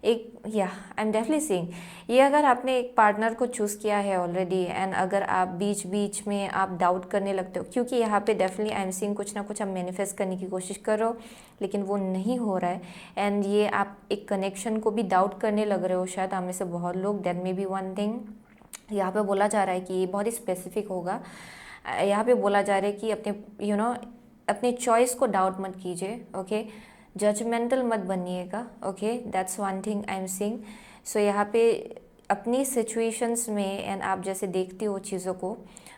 एक आई एम डेफिनेटली सीइंग ये, अगर आपने एक पार्टनर को चूज़ किया है ऑलरेडी एंड अगर आप बीच बीच में आप डाउट करने लगते हो, क्योंकि यहाँ पे डेफिनेटली आई एम सीइंग कुछ ना कुछ आप मैनिफेस्ट करने की कोशिश करो लेकिन वो नहीं हो रहा है, एंड ये आप एक कनेक्शन को भी डाउट करने लग रहे हो शायद आप में से बहुत लोग, that may be one thing. यहाँ पे बोला जा रहा है कि ये बहुत ही स्पेसिफिक होगा। यहाँ पे बोला जा रहा है कि अपने अपने चॉइस को डाउट मत कीजिए, ओके, जजमेंटल मत बनिएगा, okay, that's one thing I am seeing. So यहाँ पे अपनी सिचुएशंस में एंड आप जैसे देखते हो चीज़ों को,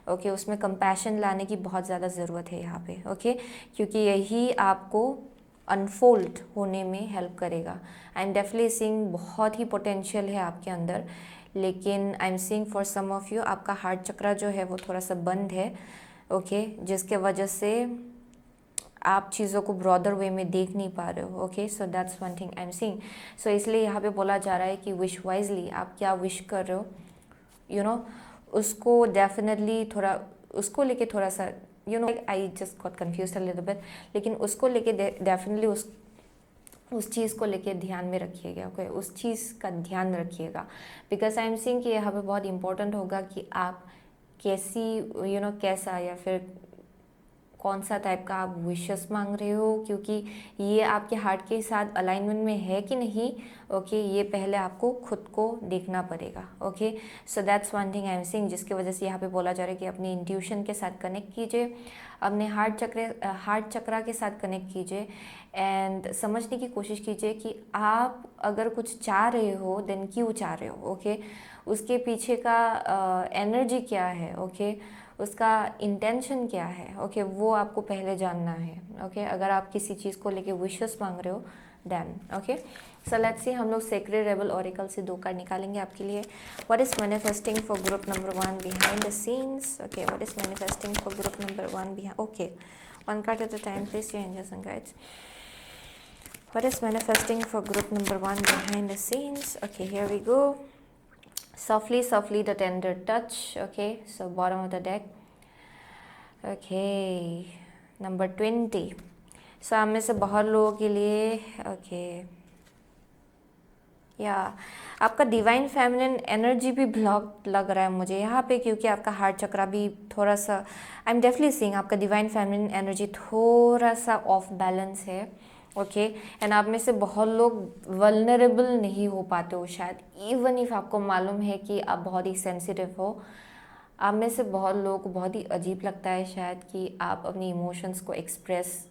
ओके, उसमें कंपैशन लाने की बहुत ज़्यादा ज़रूरत है यहाँ पे, ओके, क्योंकि यही आपको अनफोल्ड होने में हेल्प करेगा। आई एम डेफिनेटली सीइंग बहुत ही पोटेंशियल है आपके अंदर, लेकिन I am seeing for some of you आपका हार्ट चक्रा जो है वो थोड़ा सा बंद है, ओके, जिसके वजह से आप चीज़ों को ब्रॉडर वे में देख नहीं पा रहे हो, okay. So that's one thing I am seeing. So इसलिए यहाँ पे बोला जा रहा है कि विश वाइजली, आप क्या विश कर रहे हो, उसको डेफिनेटली थोड़ा उसको लेके थोड़ा सा I just got confused a little bit, लेकिन उसको लेके डेफिनेटली उस चीज़ को लेके ध्यान में रखिएगा, ओके, उस चीज़ का ध्यान रखिएगा, बिकॉज आई एम सीइंग कि यहाँ पे बहुत इंपॉर्टेंट होगा कि आप कैसी कैसा या फिर कौन सा टाइप का आप विशेस मांग रहे हो, क्योंकि ये आपके हार्ट के साथ अलाइनमेंट में है कि नहीं, ओके, ये पहले आपको खुद को देखना पड़ेगा, okay. So that's one thing I am seeing, जिसकी वजह से यहाँ पे बोला जा रहा है कि अपनी इंट्यूशन के साथ कनेक्ट कीजिए, अपने हार्ट चक्रा के साथ कनेक्ट कीजिए एंड समझने की कोशिश कीजिए कि आप अगर कुछ चाह रहे हो देन क्यों चाह रहे हो, ओके, उसके पीछे का एनर्जी क्या है, ओके, उसका इंटेंशन क्या है, ओके, वो आपको पहले जानना है, ओके। अगर आप किसी चीज़ को लेके विशेस मांग रहे हो then, okay. So let's see, हम लोग सेक्रेड रेबल ऑरिकल से 2 कार्ड निकालेंगे आपके लिए। What is manifesting for group number 1 behind the scenes, okay, what is manifesting for group number 1 behind, okay, One card at a time, please, your angels and guides. What is manifesting for group number 1 behind the scenes? Okay, here we go. Softly, softly, the tender touch. Okay, so bottom of the deck. Okay, number 20. So आप में से बहुत लोगों के लिए या आपका divine feminine energy भी ब्लॉक लग रहा है मुझे यहाँ पे, क्योंकि आपका हार्ट चक्रा भी थोड़ा सा, आई एम डेफिनेटली सीइंग आपका डिवाइन फेमिनिन एनर्जी थोड़ा सा ऑफ बैलेंस है. ओके, एंड आप में से बहुत लोग वल्नरेबल नहीं हो पाते हो शायद, इवन इफ आपको मालूम है कि आप बहुत ही सेंसिटिव हो. आप में से बहुत लोगों को बहुत ही अजीब लगता है शायद कि आप अपनी इमोशंस को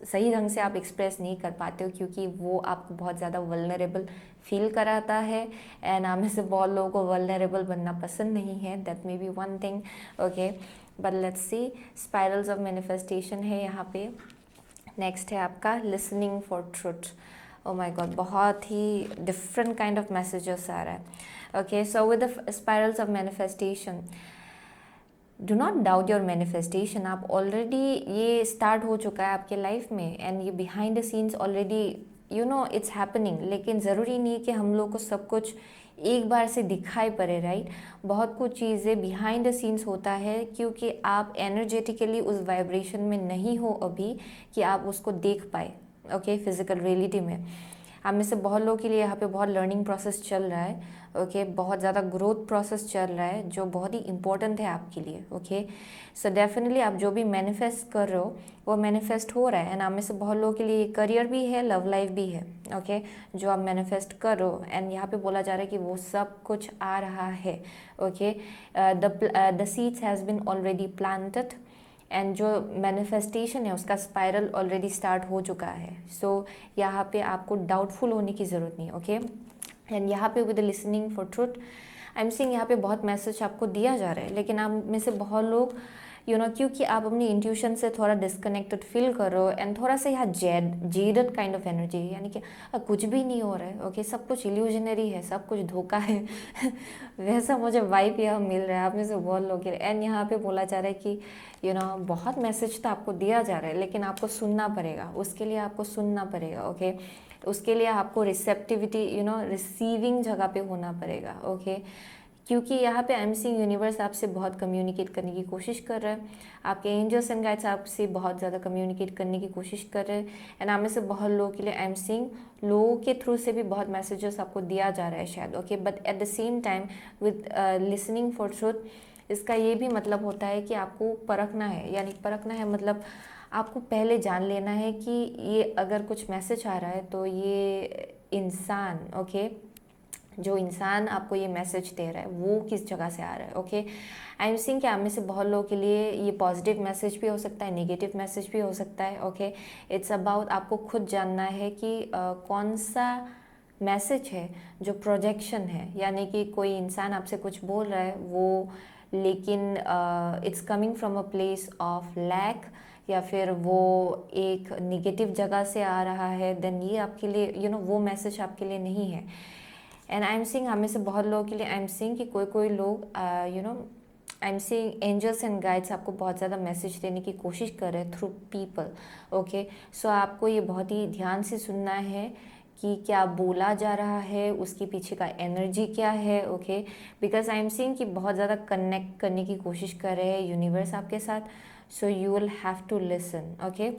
सही ढंग से आप एक्सप्रेस नहीं कर पाते हो, क्योंकि वो आपको बहुत ज़्यादा वल्नरेबल फील कराता है. एंड आप में से बहुत लोगों को वल्नरेबल बनना पसंद नहीं है. That may be one thing. Okay, but let's see. Spirals of manifestation है यहाँ पे. नेक्स्ट है आपका listening for truth. Oh my God, बहुत ही डिफरेंट काइंड ऑफ मैसेजेस आ रहा है. Okay, so with the spirals of manifestation, do not doubt your manifestation. आप already, ये स्टार्ट हो चुका है आपके लाइफ में, एंड ये behind the scenes already it's happening. लेकिन ज़रूरी नहीं कि हम लोग को सब कुछ एक बार से दिखाई पड़े, राइट. बहुत कुछ चीज़ें बिहाइंड द सीन्स होता है, क्योंकि आप एनर्जेटिकली उस वाइब्रेशन में नहीं हो अभी कि आप उसको देख पाए. ओके, फिजिकल रियलिटी में आप में से बहुत लोगों के लिए यहाँ पे बहुत लर्निंग प्रोसेस चल रहा है. ओके, बहुत ज़्यादा ग्रोथ प्रोसेस चल रहा है, जो बहुत ही इंपॉर्टेंट है आपके लिए. ओके, सो डेफिनेटली आप जो भी मैनिफेस्ट कर रहे हो वो मैनिफेस्ट हो रहा है. एंड आप में से बहुत लोगों के लिए करियर भी है, लव लाइफ भी है. ओके, जो आप मैनिफेस्ट कर रहे हो, एंड यहाँ पे बोला जा रहा है कि वो सब कुछ आ रहा है. Okay, the seeds has been already planted, and जो मैनिफेस्टेशन है उसका स्पाइरल ऑलरेडी स्टार्ट हो चुका है. सो यहाँ पे आपको डाउटफुल होने की ज़रूरत नहीं. ओके, एंड यहाँ पे with listening for truth, I am seeing यहाँ पे बहुत मैसेज आपको दिया जा रहा है. लेकिन आप में से बहुत लोग क्योंकि आप अपनी इंट्यूशन से थोड़ा डिस्कनेक्टेड फील कर रहे हो, एंड थोड़ा सा यहाँ जेडड काइंड ऑफ एनर्जी है, यानी कि कुछ भी नहीं हो रहा है. ओके, सब कुछ इल्यूजनरी है, सब कुछ धोखा है. वैसा मुझे वाइब यहाँ मिल रहा है आप में से बहुत लोग. एंड यहाँ पे बोला जा रहा है कि बहुत मैसेज तो आपको दिया जा रहा है, लेकिन आपको सुनना पड़ेगा. उसके लिए आपको सुनना पड़ेगा. ओके, उसके लिए आपको रिसेप्टिविटी रिसीविंग जगह पे होना पड़ेगा. ओके, क्योंकि यहाँ पे आई एम सीइंग यूनिवर्स आपसे बहुत कम्युनिकेट करने की कोशिश कर रहा है. आपके एंजल्स एंड गाइड्स आपसे बहुत ज़्यादा कम्युनिकेट करने की कोशिश कर रहे हैं. एंड आप में से बहुत लोगों के लिए आई एम सीइंग लोगों के थ्रू से भी बहुत मैसेजेस आपको दिया जा रहा है शायद. Okay, but at the same time with listening for truth, इसका ये भी मतलब होता है कि आपको परखना है. यानी परखना है मतलब आपको पहले जान लेना है कि ये अगर कुछ मैसेज आ रहा है तो ये इंसान, ओके, जो इंसान आपको ये मैसेज दे रहा है वो किस जगह से आ रहा है. ओके, आई एम सीइंग कि आप में से बहुत लोगों के लिए ये पॉजिटिव मैसेज भी हो सकता है, नेगेटिव मैसेज भी हो सकता है. ओके, इट्स अबाउट आपको खुद जानना है कि कौन सा मैसेज है जो प्रोजेक्शन है, यानी कि कोई इंसान आपसे कुछ बोल रहा है वो, लेकिन it's coming from a place of lack, या फिर वो एक निगेटिव जगह से आ रहा है. देन ये आपके लिए वो मैसेज आपके लिए नहीं है. एंड आई एम सीइंग हमें से बहुत लोगों के लिए आई एम सीइंग कि कोई लोग I am seeing angels and guides आपको बहुत ज़्यादा मैसेज देने की कोशिश कर रहे हैं थ्रू पीपल. ओके, सो आपको ये बहुत ही ध्यान से सुनना है कि क्या बोला जा रहा है, उसके पीछे का एनर्जी क्या है. Okay, because I am seeing कि बहुत ज़्यादा कनेक्ट करने की कोशिश कर रहे हैं यूनिवर्स आपके साथ. So you will have to listen. Okay,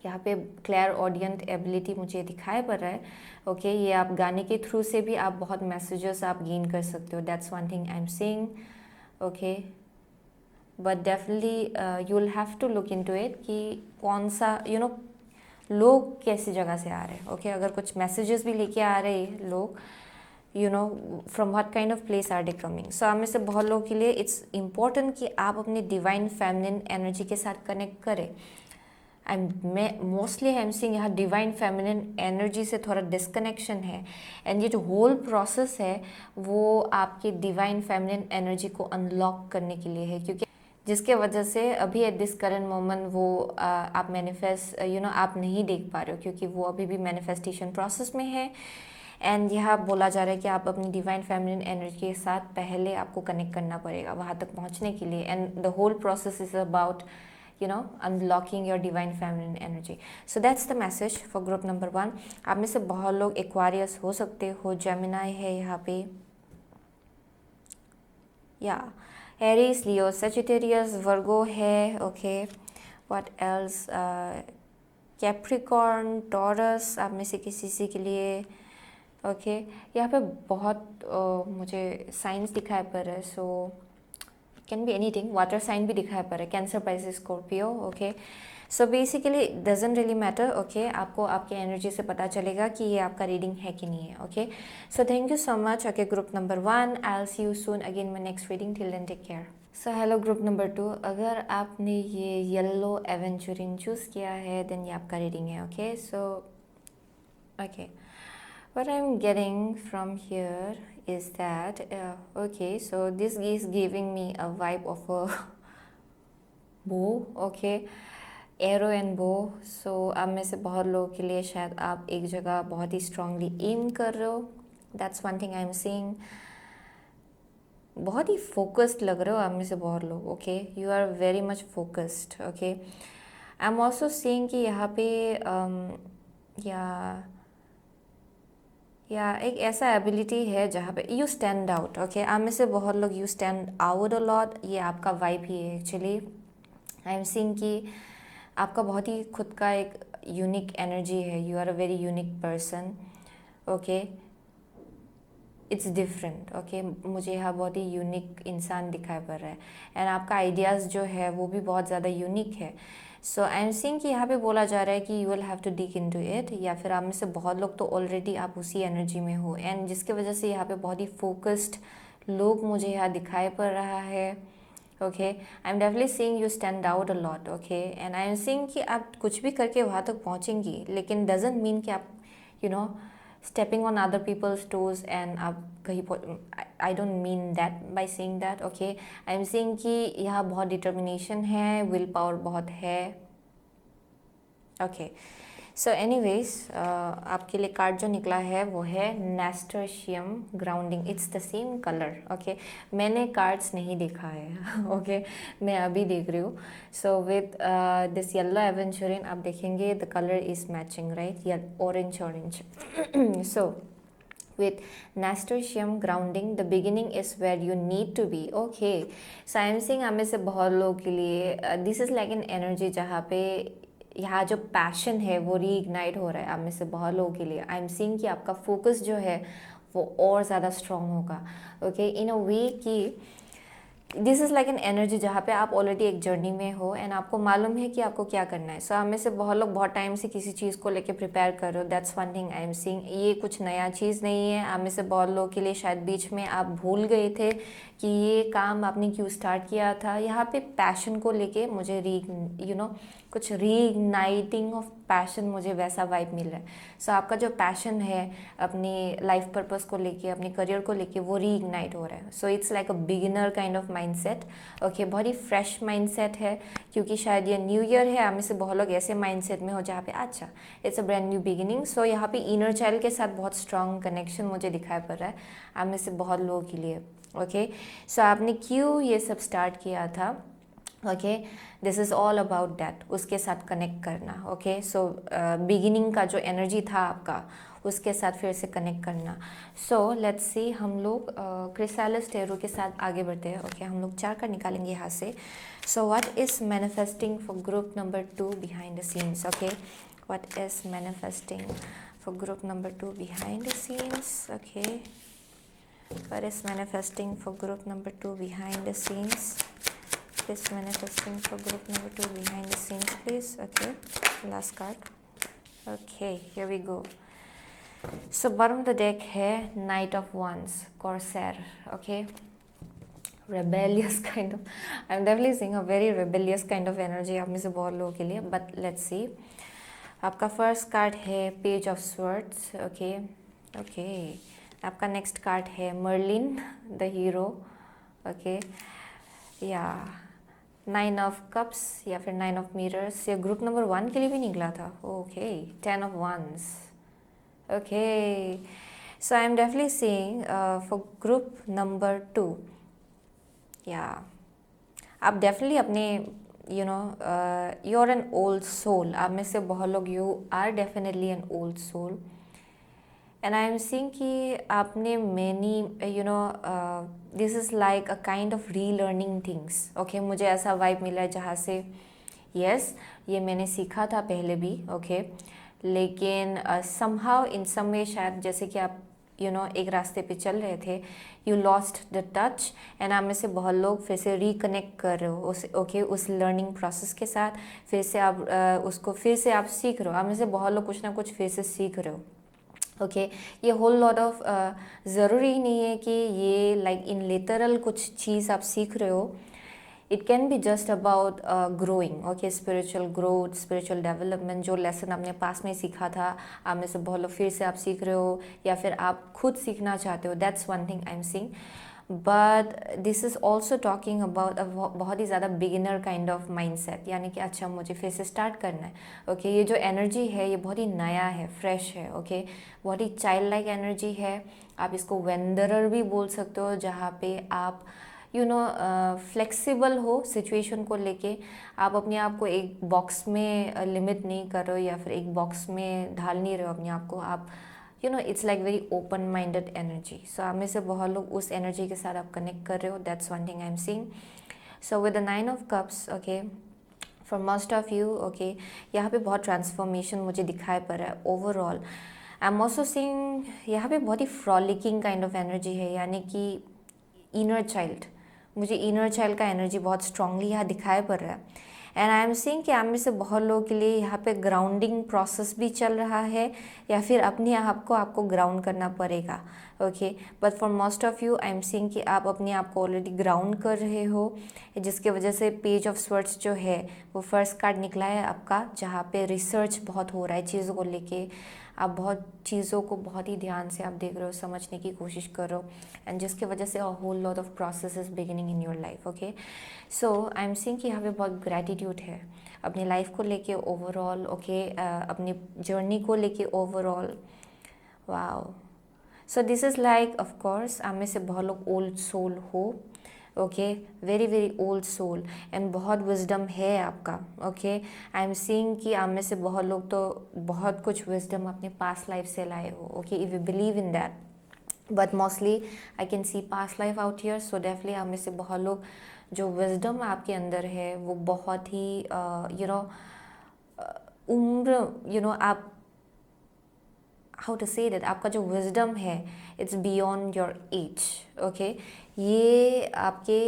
यहाँ पे क्लियर ऑडियंट एबिलिटी मुझे दिखाई पड़ रहा है. ओके, ये आप गाने के थ्रू से भी आप बहुत मैसेजेस आप गेन कर सकते हो. That's one thing I am seeing. Okay, but definitely you will have to look into it कि कौन सा लोग कैसी जगह से आ रहे हैं. ओके, अगर कुछ मैसेजेस भी लेके आ रहे हैं लोग, from what kind of place are they coming. So आप में से बहुत लोगों के लिए इट्स इम्पॉर्टेंट कि आप अपने डिवाइन फेमिनिन एनर्जी के साथ कनेक्ट करें. मोस्टली आई एम सीइंग यहाँ डिवाइन फेमिनिन एनर्जी से थोड़ा डिस्कनेक्शन है. एंड ये जो होल प्रोसेस है वो आपके डिवाइन फेमिनिन एनर्जी को अनलॉक करने के लिए है, क्योंकि जिसके वजह से अभी एट दिस करंट मोमेंट वो आप मैनिफेस्ट आप नहीं देख पा रहे हो, क्योंकि वो अभी भी मैनिफेस्टेशन प्रोसेस में है. एंड यहाँ बोला जा रहा है कि आप अपनी डिवाइन फेमिनिन एनर्जी के साथ पहले आपको कनेक्ट करना पड़ेगा वहाँ तक पहुँचने के लिए. And the whole process is about unlocking your divine feminine energy. So that's the message for group number 1. आप में से बहुत लोग एक्वारियस हो सकते हो, जेमिनाई है यहाँ पे, या एरीज, लियो, सेजिटेरियस, वर्गो है, okay, what else, Capricorn, taurus आप में से किसी के लिए, ओके यहाँ पे बहुत मुझे साइंस दिखाई पड़ रहा है, so can be anything, water sign भी दिखाई पड़ रहा है, cancer, Pisces, Scorpio, okay. So basically doesn't really matter, okay. आपको आपके एनर्जी से पता चलेगा कि ये आपका रीडिंग है कि नहीं है, okay. So thank you so much, okay. Group number 1, I will see you soon again my next reading, till then take care. So hello group number 2, अगर आपने ये येलो एवेंचुरिन चूज़ किया है देन ये आपका रीडिंग है, okay. So okay, what I'm getting from here is that okay, so this is giving me a vibe of a bow, okay, arrow and bow. so आप में से बहुत लोगों के लिए शायद आप एक जगह बहुत ही strongly aim कर रहे हो, that's one thing I'm seeing. बहुत ही focused लग रहे हो आप में से बहुत लोग, okay, you are very much focused, okay. I'm also seeing कि यहाँ पे या एक ऐसा एबिलिटी है जहाँ पे यू स्टैंड आउट, ओके. आप में से बहुत लोग you stand out a lot, ये आपका वाइब ही है एक्चुअली. आई एम सीइंग कि आपका बहुत ही खुद का एक यूनिक एनर्जी है, you are a very unique person, okay. It's different, okay. मुझे यहाँ बहुत ही यूनिक इंसान दिखाई पड़ रहा है, एंड आपका आइडियाज़ जो है वो भी बहुत ज़्यादा यूनिक है. सो आई एम सीइंग कि यहाँ पे बोला जा रहा है कि you will have to dig into it, या फिर आप में से बहुत लोग तो ऑलरेडी आप उसी एनर्जी में हो, एंड जिसके वजह से यहाँ पे बहुत ही फोकस्ड लोग मुझे यहाँ दिखाई पड़ रहा है, okay. I am definitely seeing you stand out a lot, okay. And I am seeing कि आप कुछ भी करके वहाँ तक पहुँचेंगी, लेकिन डजेंट मीन कि आप stepping on other people's toes and आप कहीं I don't mean that by saying that, okay. I'm saying कि यहाँ बहुत determination है, will power बहुत है, okay. So anyways, आपके लिए कार्ड जो निकला है वो है nasturtium grounding. It's the same color, okay. मैंने कार्ड्स नहीं देखा है, okay. मैं अभी देख रही हूँ. So with this yellow aventurine आप देखेंगे the color is matching, right? Yeah, orange. So with nasturtium grounding, the beginning is where you need to be, okay. So I'm saying आप में से बहुत लोगों के लिए this is like an energy जहाँ पे यहाँ जो पैशन है वो रीइग्नाइट हो रहा है आप में से बहुत लोगों के लिए. आई एम सीइंग कि आपका फोकस जो है वो और ज़्यादा स्ट्रॉन्ग होगा, ओके. इन अ वे कि this is like an energy जहाँ पे आप ऑलरेडी एक जर्नी में हो एंड आपको मालूम है कि आपको क्या करना है. सो आप में से बहुत लोग बहुत टाइम से किसी चीज़ को लेके प्रिपेयर कर रहे हो, that's one thing I am seeing. ये कुछ नया चीज़ नहीं है. आप में से बहुत लोगों के लिए शायद बीच में आप भूल गए थे कि ये काम आपने क्यों स्टार्ट किया था. यहाँ पे पैशन को लेके मुझे कुछ रीइग्नाइटिंग ऑफ पैशन, मुझे वैसा वाइब मिल रहा है. सो आपका जो पैशन है अपनी लाइफ पर्पस को लेके, अपने करियर को लेके, वो रीइग्नाइट हो रहा है. So it's like a beginner kind of mindset, okay. बहुत ही फ्रेश माइंडसेट है क्योंकि शायद ये न्यू ईयर है. आप में से बहुत लोग ऐसे माइंडसेट में हो जहाँ पे अच्छा it's a brand new beginning. So यहाँ पे इनर चाइल्ड के साथ बहुत स्ट्रॉन्ग कनेक्शन मुझे दिखाई पड़ रहा है आप में से बहुत लोगों के लिए, ओके. सो आपने क्यों ये सब स्टार्ट किया था, okay. This is all about that, उसके साथ कनेक्ट करना, ओके. सो बिगिनिंग का जो एनर्जी था आपका उसके साथ फिर से कनेक्ट करना. सो लेट्स सी, हम लोग क्रिसालिस टेरो के साथ आगे बढ़ते हैं, ओके. हम लोग 4 कार्ड निकालेंगे यहाँ से. So what is manifesting for group number 2 behind the scenes, okay. What is manifesting for group number 2 behind the scenes, okay. What is manifesting for group number 2 behind the scenes? Please manifesting for group number 2 behind the scenes, please. Okay, last card. Okay, here we go. So bottom of the deck है Knight of Wands, Corsair. Okay, rebellious kind of. I'm definitely seeing a very rebellious kind of energy आप में से बहुत लोगों के लिए. But let's see. आपका first card है Page of Swords. Okay, okay. आपका नेक्स्ट कार्ड है मर्लिन द हीरो, ओके. या 9 ऑफ कप्स या फिर 9 ऑफ मिरर्स. ये ग्रुप नंबर 1 के लिए भी निकला था, okay. 10 of wands, okay. So I am definitely seeing for group number 2, या आप डेफिनेटली अपने you know you are an old soul. आप में से बहुत लोग you are definitely an old soul. And I am seeing कि आपने many you know this is like a kind of relearning things. Okay, मुझे ऐसा वाइब मिला है जहाँ से यस ये मैंने सीखा था पहले भी. ओके, लेकिन समहाउ इन सम वे शायद जैसे कि आप एक रास्ते पे चल रहे थे, you lost the touch. And आप में से बहुत लोग फिर से रिकनेक्ट कर रहे हो उस लर्निंग प्रोसेस के साथ. फिर से आप उसको फिर से आप सीख रहे हो. आप में से बहुत लोग कुछ ना कुछ फिर से सीख रहे हो. ओके, ये होल लॉट ऑफ ज़रूरी नहीं है कि ये लाइक इन लिटरल कुछ चीज़ आप सीख रहे हो. It can be just about growing. Okay, spiritual growth, spiritual development. जो लेसन आपने पास में सीखा था, आप में से बहुत लोग फिर से आप सीख रहे हो या फिर आप खुद सीखना चाहते हो. That's one thing I am seeing. But this is also talking about बहुत ही ज़्यादा बिगिनर काइंड ऑफ माइंडसेट. यानी कि अच्छा मुझे फिर से स्टार्ट करना है. ओके, ये जो एनर्जी है ये बहुत ही नया है, फ्रेश है. ओके, बहुत ही चाइल्ड लाइक एनर्जी है. आप इसको वेंडरर भी बोल सकते हो, जहाँ पे आप फ्लेक्सिबल हो सिचुएशन को लेके. आप अपने आप को एक बॉक्स में लिमिट नहीं कर रहे हो या फिर एक बॉक्स में ढाल नहीं रहे हो अपने आप को. आप it's like very open minded energy. So आप में से बहुत लोग उस एनर्जी के साथ आप कनेक्ट कर रहे हो. That's one thing I am seeing. So with the 9 of cups, okay, for most of you, okay, यहाँ पे बहुत ट्रांसफॉर्मेशन मुझे दिखाई पड़ रहा है overall. I am also seeing यहाँ पे बहुत ही फ्रॉलिकिंग काइंड ऑफ एनर्जी है. यानी कि इनर चाइल्ड, मुझे इनर चाइल्ड का एनर्जी बहुत स्ट्रांगली यहाँ दिखाई पड़ रहा है. एंड आई एम सीइंग कि आप में से बहुत लोगों के लिए यहाँ पे ग्राउंडिंग प्रोसेस भी चल रहा है या फिर अपने आप को आपको ग्राउंड करना पड़ेगा. Okay, but for most of you I am seeing कि आप अपने आप को ऑलरेडी ग्राउंड कर रहे हो, जिसके वजह से पेज ऑफ स्वर्ड्स जो है वो फर्स्ट कार्ड निकला है आपका, जहाँ पे रिसर्च बहुत हो रहा है चीज़ों को लेके. आप बहुत चीज़ों को बहुत ही ध्यान से आप देख रहे हो, समझने की कोशिश कर रहे हो. एंड जिसके वजह से a whole lot of process is beginning in your life. Okay, so I am seeing कि यहाँ पे बहुत ग्रैटिट्यूड है अपनी लाइफ को लेके ओवरऑल. ओके, अपनी जर्नी को लेके overall. Wow, so this is like of course आप में से बहुत लोग ओल्ड सोल हो. Okay, very very old soul. And बहुत विजडम है आपका. ओके, आई एम सीइंग कि आप में से बहुत लोग तो बहुत कुछ विजडम अपने पास्ट लाइफ से लाए हो. Okay, if you believe in that, but mostly I can see past life out here. So definitely आप में से बहुत लोग जो विजडम आपके अंदर है वो बहुत ही उम्र आप हाउ टू से दैट, आपका जो विजडम है it's beyond your age. Okay, ये आपके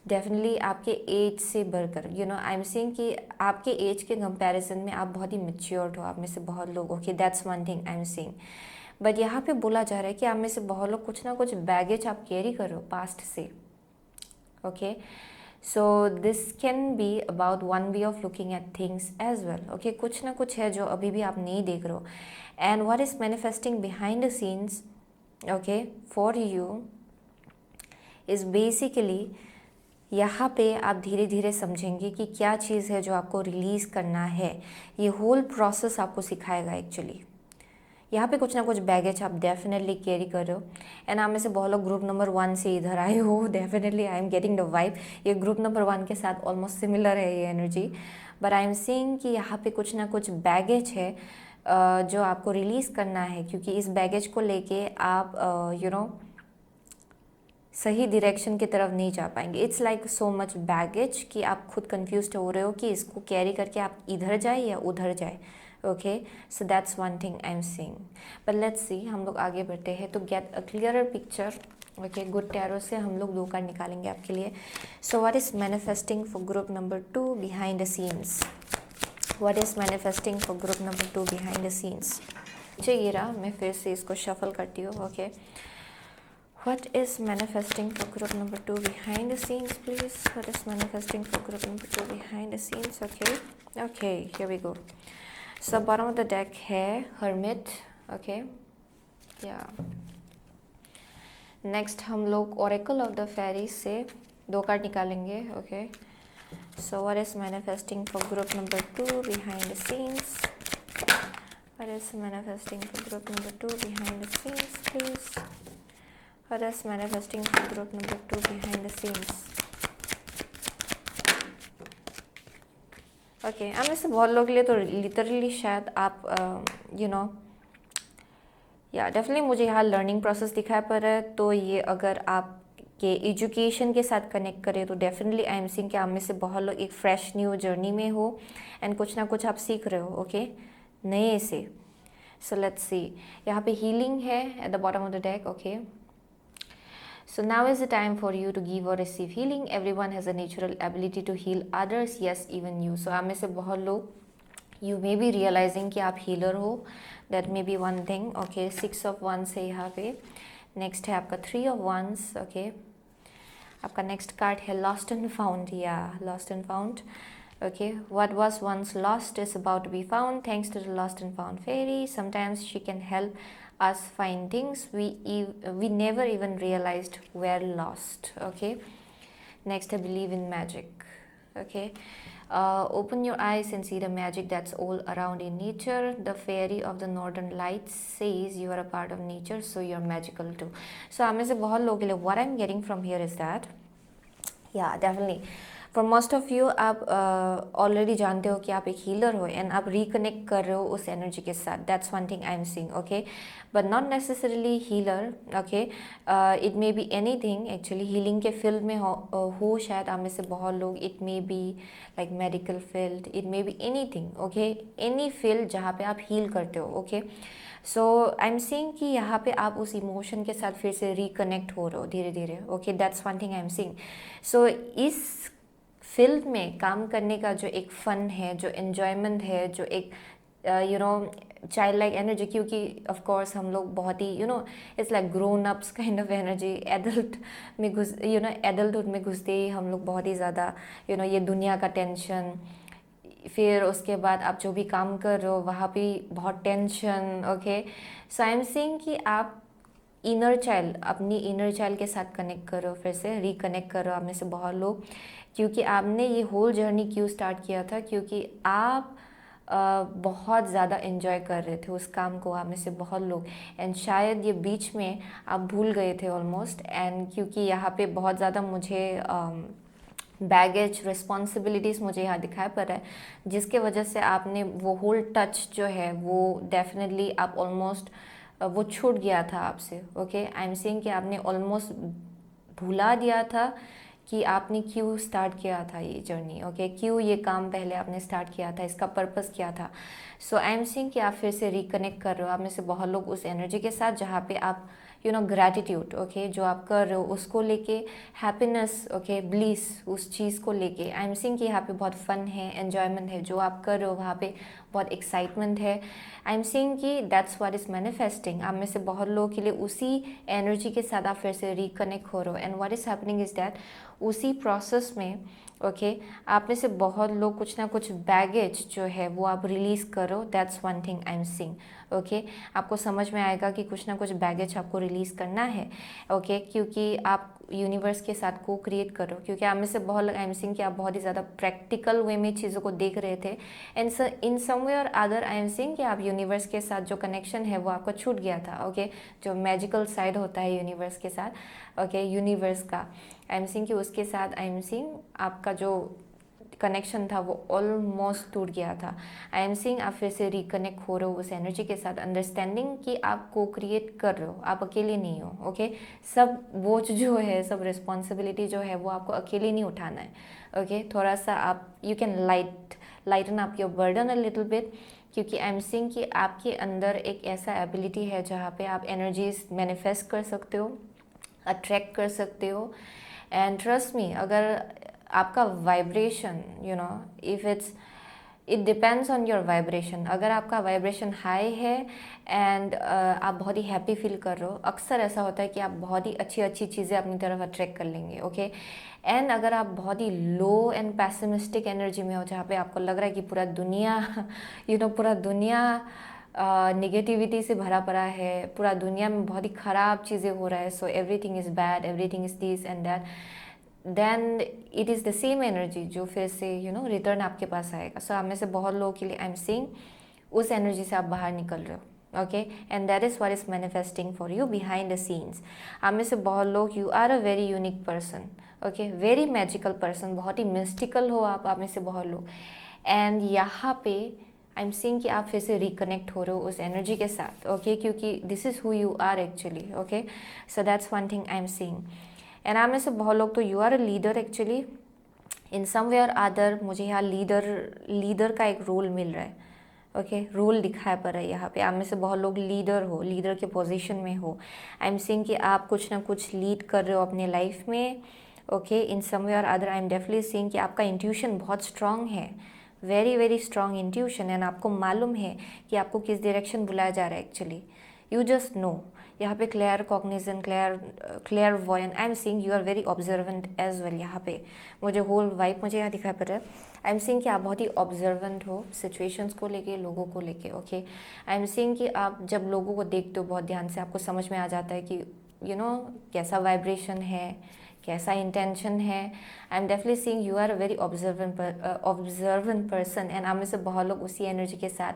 डेफिनेटली आपके एज से बढ़कर आई एम सीइंग कि आपके एज के कंपैरिजन में आप बहुत ही मैच्योर्ड हो. आप में से बहुत लोग. Okay, that's one thing I am seeing. But यहाँ पे बोला जा रहा है कि आप में से बहुत लोग कुछ ना कुछ बैगेज आप कैरी कर रहे हो पास्ट से. Okay, so this can be about one way of looking at things as well. Okay, कुछ ना कुछ है जो अभी भी आप नहीं देख रहे हो. And what is manifesting behind the scenes, okay, for you is basically यहाँ पे आप धीरे धीरे समझेंगे कि क्या चीज़ है जो आपको रिलीज़ करना है. ये होल प्रोसेस आपको सिखाएगा एक्चुअली. यहाँ पे कुछ ना कुछ बैगेज आप डेफिनेटली कैरी कर रहे हो. एंड आप में से बहुत लोग ग्रुप नंबर 1 से इधर आए हो. Definitely I am getting the vibe. ये ग्रुप नंबर 1 के साथ ऑलमोस्ट सिमिलर है ये energy. But I am seeing कि यहाँ पे कुछ ना कुछ बैगेज है जो आपको रिलीज़ करना है, क्योंकि इस बैगेज को लेके आप सही डायरेक्शन की तरफ नहीं जा पाएंगे. It's like so much baggage कि आप खुद कंफ्यूज हो रहे हो कि इसको कैरी करके आप इधर जाए या उधर जाए. Okay, so that's one thing I am seeing. But let's see, हम लोग आगे बढ़ते हैं तो get a clearer picture. Okay, good tarot से हम लोग 2 कार्ड निकालेंगे आपके लिए. सो what is manifesting for group number 2 behind the scenes. What is manifesting for group number 2 behind the scenes. ये रहा, मैं फिर से इसको शफल करती हूँ. Okay, what is manifesting for group number 2 behind the scenes, please? What is manifesting for group number 2 behind the scenes? Okay, here we go. So bottom of the deck है hermit. Okay, yeah. Next हम लोग oracle of the fairies से 2 card निकालेंगे. Okay, so what is manifesting for group number 2 behind the scenes? What is manifesting for group number 2 behind the scenes, please? What is manifesting for group number 2 behind the scenes? Okay, आप में से बहुत लोगों के लिए तो literally शायद आप या डेफिनेटली मुझे यहाँ लर्निंग प्रोसेस दिखाई पड़ रहा है, तो ये अगर आप के एजुकेशन के साथ कनेक्ट करें तो डेफिनेटली आई एम सीइंग कि आप में से बहुत लोग एक फ्रेश न्यू जर्नी में हो एंड कुछ ना कुछ आप सीख रहे हो, ओके, नए से. सो लेट्स सी, यहाँ पे हीलिंग है at the bottom of the deck, okay. So now is the time for you to give or receive healing. Everyone has a natural ability to heal others, yes, even you. So आप में से बहुत लोग you may be realizing कि आप healer हो. That may be one thing. Okay, 6 of Wands है यहाँ पे. Next है आपका 3 of Wands. Okay. आपका next card है Lost and Found. Yeah, Lost and Found. Okay, what was once lost is about to be found thanks to the Lost and Found fairy. Sometimes she can help us find things we never even realized were lost. Okay, next I believe in magic. Okay, open your eyes and see the magic that's all around in nature. The fairy of the northern lights says you are a part of nature, so you're magical too. So आप में से बहुत लोगों के लिए what I'm getting from here is that yeah, definitely for most of you आप already जानते हो कि आप एक हीलर हो एंड आप रिकनेक्ट कर रहे हो उस एनर्जी के साथ. That's one thing I am seeing, okay, but not necessarily healer, okay. It may be any thing actually. Healing के फील्ड में हो शायद आप में से बहुत लोग. It may be like medical field, it may be any thing, okay, any field जहाँ पे आप हील करते हो, okay. So I am seeing कि यहाँ पे आप उस इमोशन के साथ फिर से रिकनेक्ट हो रहे हो धीरे धीरे, okay. That's one thing I am seeing. So इस फील्ड में काम करने का जो एक फ़न है, जो एन्जॉयमेंट है, जो एक चाइल्ड लाइक एनर्जी, क्योंकि ऑफ कोर्स हम लोग बहुत ही it's like grown ups kind of energy. Adult में एडल्टहुड में घुसते ही हम लोग बहुत ही ज़्यादा ये दुनिया का टेंशन, फिर उसके बाद आप जो भी काम कर रहे हो वहाँ भी बहुत tension, okay. So I am seeing कि आप इनर चाइल्ड, अपनी इनर चाइल्ड के साथ कनेक्ट करो, फिर से रिकनेक्ट करो आप में से बहुत लोग. क्योंकि आपने ये होल जर्नी क्यों स्टार्ट किया था, क्योंकि आप बहुत ज़्यादा एंजॉय कर रहे थे उस काम को, आप में से बहुत लोग. एंड शायद ये बीच में आप भूल गए थे ऑलमोस्ट. एंड क्योंकि यहाँ पे बहुत ज़्यादा मुझे बैगेज रिस्पॉन्सिबिलिटीज़ मुझे यहाँ दिखाई पड़ रहा है, जिसके वजह से आपने वो होल टच जो है वो डेफिनेटली आप ऑलमोस्ट वो छूट गया था आपसे, ओके. आई एम सीइंग कि आपने ऑलमोस्ट भुला दिया था कि आपने क्यों स्टार्ट किया था ये जर्नी, ओके. क्यों ये काम पहले आपने स्टार्ट किया था, इसका पर्पस क्या था. सो आई एम सीइंग कि आप फिर से रिकनेक्ट कर रहे हो आप में से बहुत लोग उस एनर्जी के साथ जहाँ पे आप ग्रैटिट्यूड, ओके, जो आप कर रहे हो उसको लेके, हैप्पीनेस, ओके, ब्लिस, उस चीज़ को लेके. आई एम सीइंग कि यहाँ पे बहुत फन है, एन्जॉयमेंट है, जो आप कर रहे हो वहाँ पे बहुत एक्साइटमेंट है. आई एम सीइंग कि दैट्स व्हाट इज़ मैनिफेस्टिंग. आप में से बहुत लोगों के लिए उसी एनर्जी के साथ आप फिर से रिकनेक्ट हो रहे हो. And what is happening is that उसी प्रोसेस में, ओके, आप में से बहुत लोग कुछ ना कुछ बैगेज जो है वो आप रिलीज़ करो. That's one thing I am seeing, okay. आपको समझ में आएगा कि कुछ ना कुछ बैगेज आपको रिलीज़ करना है, ओके, क्योंकि आप यूनिवर्स के साथ को क्रिएट करो. क्योंकि आप में से बहुत लोग आई एम सीइंग कि आप बहुत ही ज़्यादा प्रैक्टिकल वे में चीज़ों को देख रहे थे. And in some way or other I am seeing कि आप यूनिवर्स के साथ जो कनेक्शन है वो आपका छूट गया था, ओके. जो मैजिकल साइड होता है यूनिवर्स के साथ, ओके, यूनिवर्स का, आई एम सीइंग कि उसके साथ आई एम सीइंग आपका जो कनेक्शन था वो ऑलमोस्ट टूट गया था. आई एम सीइंग आप फिर से रिकनेक्ट हो रहे हो उस एनर्जी के साथ, अंडरस्टैंडिंग कि आप को क्रिएट कर रहे हो, आप अकेले नहीं हो, ओके. सब बोझ जो है, सब रिस्पॉन्सिबिलिटी जो है वो आपको अकेले नहीं उठाना है, ओके. थोड़ा सा आप you can lighten up your burden a little bit. क्योंकि आई एम सीइंग कि आपके अंदर एक ऐसा एबिलिटी है जहाँ पे आप एनर्जीज मैनिफेस्ट कर सकते हो, अट्रैक्ट कर सकते हो. एंड ट्रस्ट मी, अगर आपका vibration if it depends on your vibration. अगर आपका वाइब्रेशन हाई है एंड आप बहुत ही हैप्पी फील कर रहे हो, अक्सर ऐसा होता है कि आप बहुत ही अच्छी अच्छी चीज़ें अपनी तरफ अट्रैक्ट कर लेंगे, ओके. एंड अगर आप बहुत ही लो एंड पैसिमिस्टिक एनर्जी में हो, जहाँ पे आपको लग रहा है कि पूरा दुनिया पूरा दुनिया निगेटिविटी से भरा पड़ा है, पूरा दुनिया में बहुत ही ख़राब चीज़ें हो रहा है, so everything is bad, everything is this and that, then it is the same energy जो फिर से रिटर्न आपके पास आएगा. सो आप में से बहुत लोगों के लिए आई एम सीइंग उस एनर्जी से आप बाहर निकल रहे हो, okay. And that is what is manifesting for you behind the scenes. आप में से बहुत लोग you are a very unique person, okay, very magical person, बहुत ही मिस्टिकल हो आप में से बहुत लोग. एंड यहाँ पे आई एम सीइंग कि आप फिर से रिकनेक्ट हो रहे हो उस एनर्जी के साथ, ओके क्योंकि this is who you are actually, okay so that's one thing I am seeing. And आप में से बहुत लोग तो you are a leader actually in some way or other. मुझे यहाँ लीडर का एक रोल मिल रहा है, ओके रोल दिखाया पड़ रहा है यहाँ पे। आप में से बहुत लोग लीडर हो, लीडर के पोजीशन में हो। आई एम सीइंग कि आप कुछ ना कुछ लीड कर रहे हो अपने लाइफ में, okay in some way or other. I am definitely seeing कि आपका इंट्यूशन बहुत स्ट्रांग है, very very strong intuition, and आपको मालूम है कि आपको किस डायरेक्शन बुलाया जा रहा है एक्चुअली, यू जस्ट नो। यहाँ पे claircognizance, clairvoyance, I am seeing you are very observant as well. यहाँ पे मुझे होल वाइब मुझे यहाँ दिखाई पड़ रहा है। आई एम सीइंग कि आप बहुत ही ऑब्जर्वेंट हो सिचुएशंस को लेके, लोगों को लेके, ओके। आई एम सीइंग कि आप जब लोगों को देखते हो बहुत ध्यान से, आपको समझ में आ जाता है कि यू नो कैसा वाइब्रेशन है, कैसा इंटेंशन है। I am definitely seeing you are a very observant person, and आप में से बहुत लोग उसी एनर्जी के साथ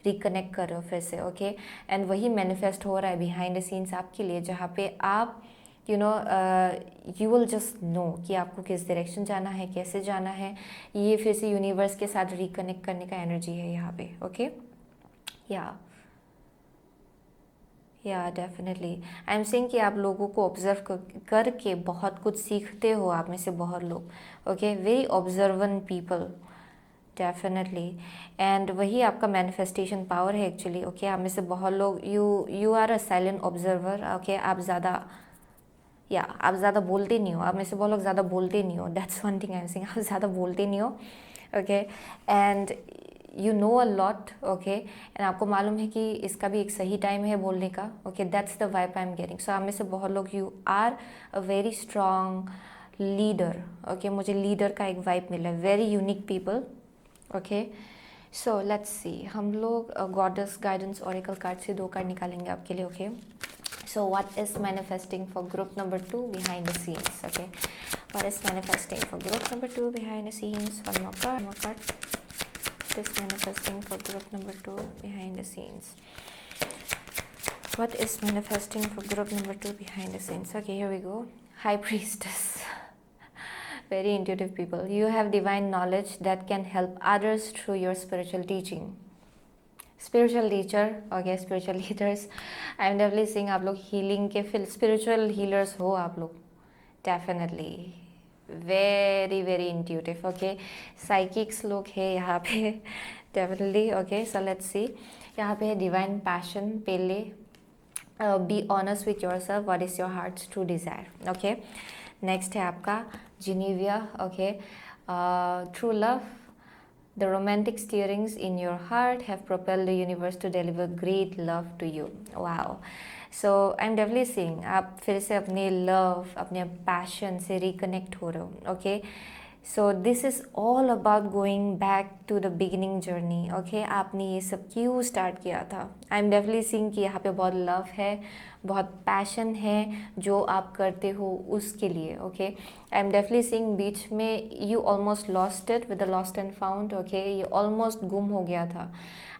रिकनेक्ट कर रहे हो फिर से, ओके एंड वही मैनिफेस्ट हो रहा है बिहाइंड द सीन्स आपके लिए, जहाँ पे आप you know you will just know कि आपको किस डायरेक्शन जाना है, कैसे जाना है। ये फिर से यूनिवर्स के साथ रिकनेक्ट करने का एनर्जी है यहाँ पे, ओके या डेफिनेटली। आई एम सेइंग कि आप लोगों को ऑब्जर्व करके बहुत कुछ सीखते हो, आप में से बहुत लोग, okay very observant people definitely. And वही आपका मैनिफेस्टेशन पावर है एक्चुअली, ओके आप में से बहुत लोग you are a silent observer, okay आप ज़्यादा बोलते नहीं हो। आप में से बहुत लोग ज़्यादा बोलते नहीं हो, that's one thing I am saying, आप ज़्यादा बोलते नहीं हो, okay and you know a lot, okay and आपको मालूम है कि इसका भी एक सही टाइम है बोलने का, okay that's the vibe I am getting. So आप में से बहुत लोग you are a very strong leader, okay मुझे लीडर का एक वाइब मिला है, very unique people, okay so let's see. हम लोग गॉडेस गाइडेंस ओरेकल कार्ड से 2 कार्ड निकालेंगे आपके लिए, okay so what is manifesting for group number 2 behind the scenes, okay what is manifesting for group number 2 behind the scenes? One more card. What is manifesting for group number 2 behind the scenes? What is manifesting for group number 2 behind the scenes? Okay, here we go. High Priestess. Very intuitive people. You have divine knowledge that can help others through your spiritual teaching. Spiritual teacher, okay spiritual leaders. I am definitely seeing आप लोग healing के फिर spiritual healers हो आप लोग, definitely very very intuitive, okay psychics लोग हैं यहाँ पे definitely, okay so let's see. यहाँ पे है डिवाइन पैशन, पहले be honest with yourself, what is your heart's true desire, okay next है आपका जिनीविया, okay true love. The romantic stirrings in your heart have propelled the universe to deliver great love to you. Wow. So I'm definitely seeing आप फिर से अपने love, अपने passion से reconnect हो रहे हो. Okay. So this is all about going back to the beginning journey. Okay. आपने ये सब क्यों start किया था? I'm definitely seeing कि यहाँ पे बहुत love है, बहुत पैशन है जो आप करते हो उसके लिए, okay I am definitely seeing बीच में you almost lost it with the lost and found, okay ये ऑलमोस्ट गुम हो गया था।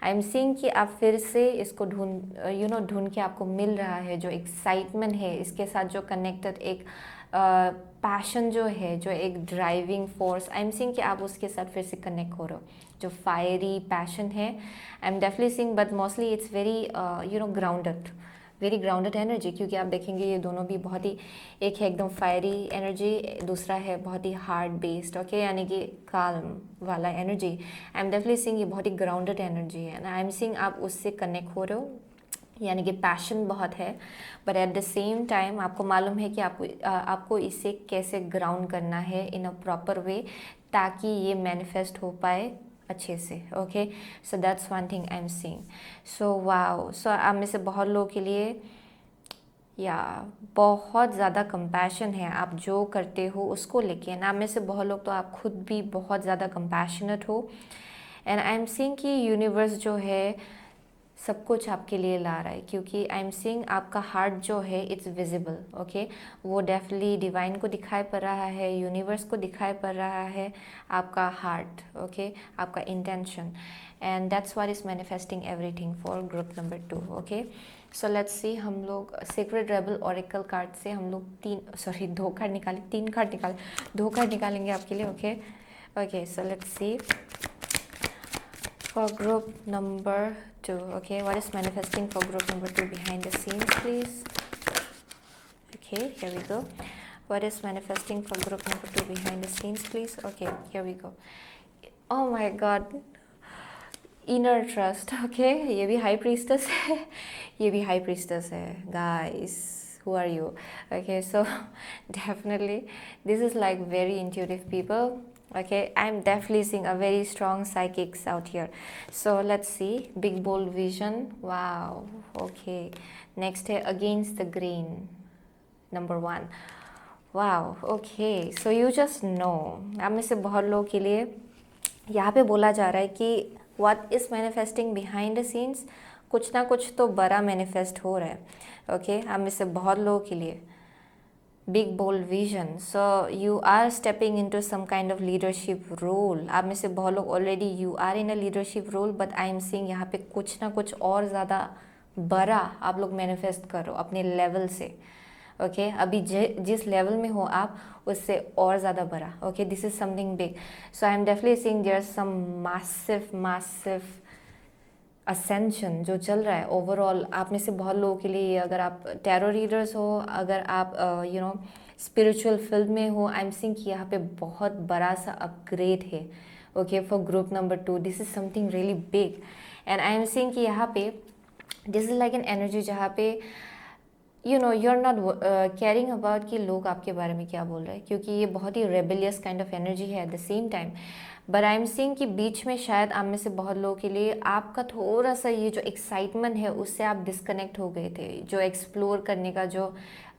आई एम सीइंग कि आप फिर से इसको ढूंढ के आपको मिल रहा है, जो एक्साइटमेंट है इसके साथ जो कनेक्टेड एक पैशन जो है, जो एक driving force, I am seeing कि आप उसके साथ फिर से कनेक्ट हो रहे हो, जो फायरी पैशन है। I am definitely seeing but mostly it's very grounded, very grounded energy, क्योंकि आप देखेंगे ये दोनों भी बहुत ही, एक है एकदम फायरी एनर्जी, दूसरा है बहुत ही हार्ड बेस्ड, ओके यानी कि काल्म वाला energy. I am definitely seeing ये बहुत ही ग्राउंडेड एनर्जी है, आई एम सीइंग आप उससे कनेक्ट हो रहे हो, यानी कि पैशन बहुत है, but at the same time आपको मालूम है कि आपको इसे कैसे ग्राउंड करना है इन अ प्रॉपर वे, ताकि ये मैनिफेस्ट हो पाए अच्छे से, okay so that's one thing I am seeing. So wow, so आप में से बहुत लोगों के लिए या बहुत ज़्यादा कंपैशन है आप जो करते हो उसको लेके, ना में से बहुत लोग तो आप खुद भी बहुत ज़्यादा कंपैशनेट हो, एंड आई एम सीइंग कि यूनिवर्स जो है सब कुछ आपके लिए ला रहा है, क्योंकि आई एम सीइंग आपका हार्ट जो है इट्स विजिबल, ओके वो डेफिनेटली डिवाइन को दिखाई पड़ रहा है, यूनिवर्स को दिखाई पड़ रहा है आपका हार्ट, ओके आपका intention, and that's what is manifesting everything for group number 2, okay so let's see. हम लोग सीक्रेट रेबल ओरेकल कार्ड से हम लोग 2 कार्ड निकाले, 2 कार्ड निकालेंगे आपके लिए, okay okay so let's C For group number 2, okay, what is manifesting for group number 2 behind the scenes, please? Okay, here we go. What is manifesting for group number 2 behind the scenes, please? Okay, here we go. Oh my god, inner trust, okay, ये भी high प्रीस्टस है, ये भी high प्रीस्टस है, guys, who are you? Okay, so definitely this is like very intuitive people. Okay, I'm definitely seeing a very strong psychics out here. So let's see, big bold vision. Wow. Okay, next है against the grain, number 1. Wow. Okay, so you just know, आप में से बहुत लोगों के लिए यहाँ पे बोला जा रहा है कि what is manifesting behind the scenes, कुछ ना कुछ तो बड़ा मैनिफेस्ट हो रहा है. ओके, आप में से बहुत लोगों के लिए big bold vision. So you are stepping into some kind of leadership role. आप में से बहुत लोग already you are in a leadership role, but I am seeing यहाँ पे कुछ ना कुछ और ज़्यादा बड़ा आप लोग मैनिफेस्ट करो अपने लेवल से. ओके, अभी जिस लेवल में हो आप उससे और ज़्यादा बड़ा. Okay, this is something big. So I am definitely seeing there some massive ascension जो चल रहा है ओवरऑल. आप में से बहुत लोगों के लिए, अगर आप टैरो रीडर्स हो, अगर आप स्पिरिचुअल फील्ड में हो, आई एम सीइंग कि यहाँ पे बहुत बड़ा सा अपग्रेड है. Okay, for group number 2 this is something really big. And I am seeing कि यहाँ पे this is like an energy जहाँ पे you are not caring about कि लोग आपके बारे में क्या बोल रहे हैं, क्योंकि ये बहुत ही रेबेलियस काइंड ऑफ एनर्जी है at the same time. But I am seeing कि बीच में शायद आप में से बहुत लोगों के लिए आपका थोड़ा सा ये जो एक्साइटमेंट है उससे आप डिस्कनेक्ट हो गए थे. जो एक्सप्लोर करने का जो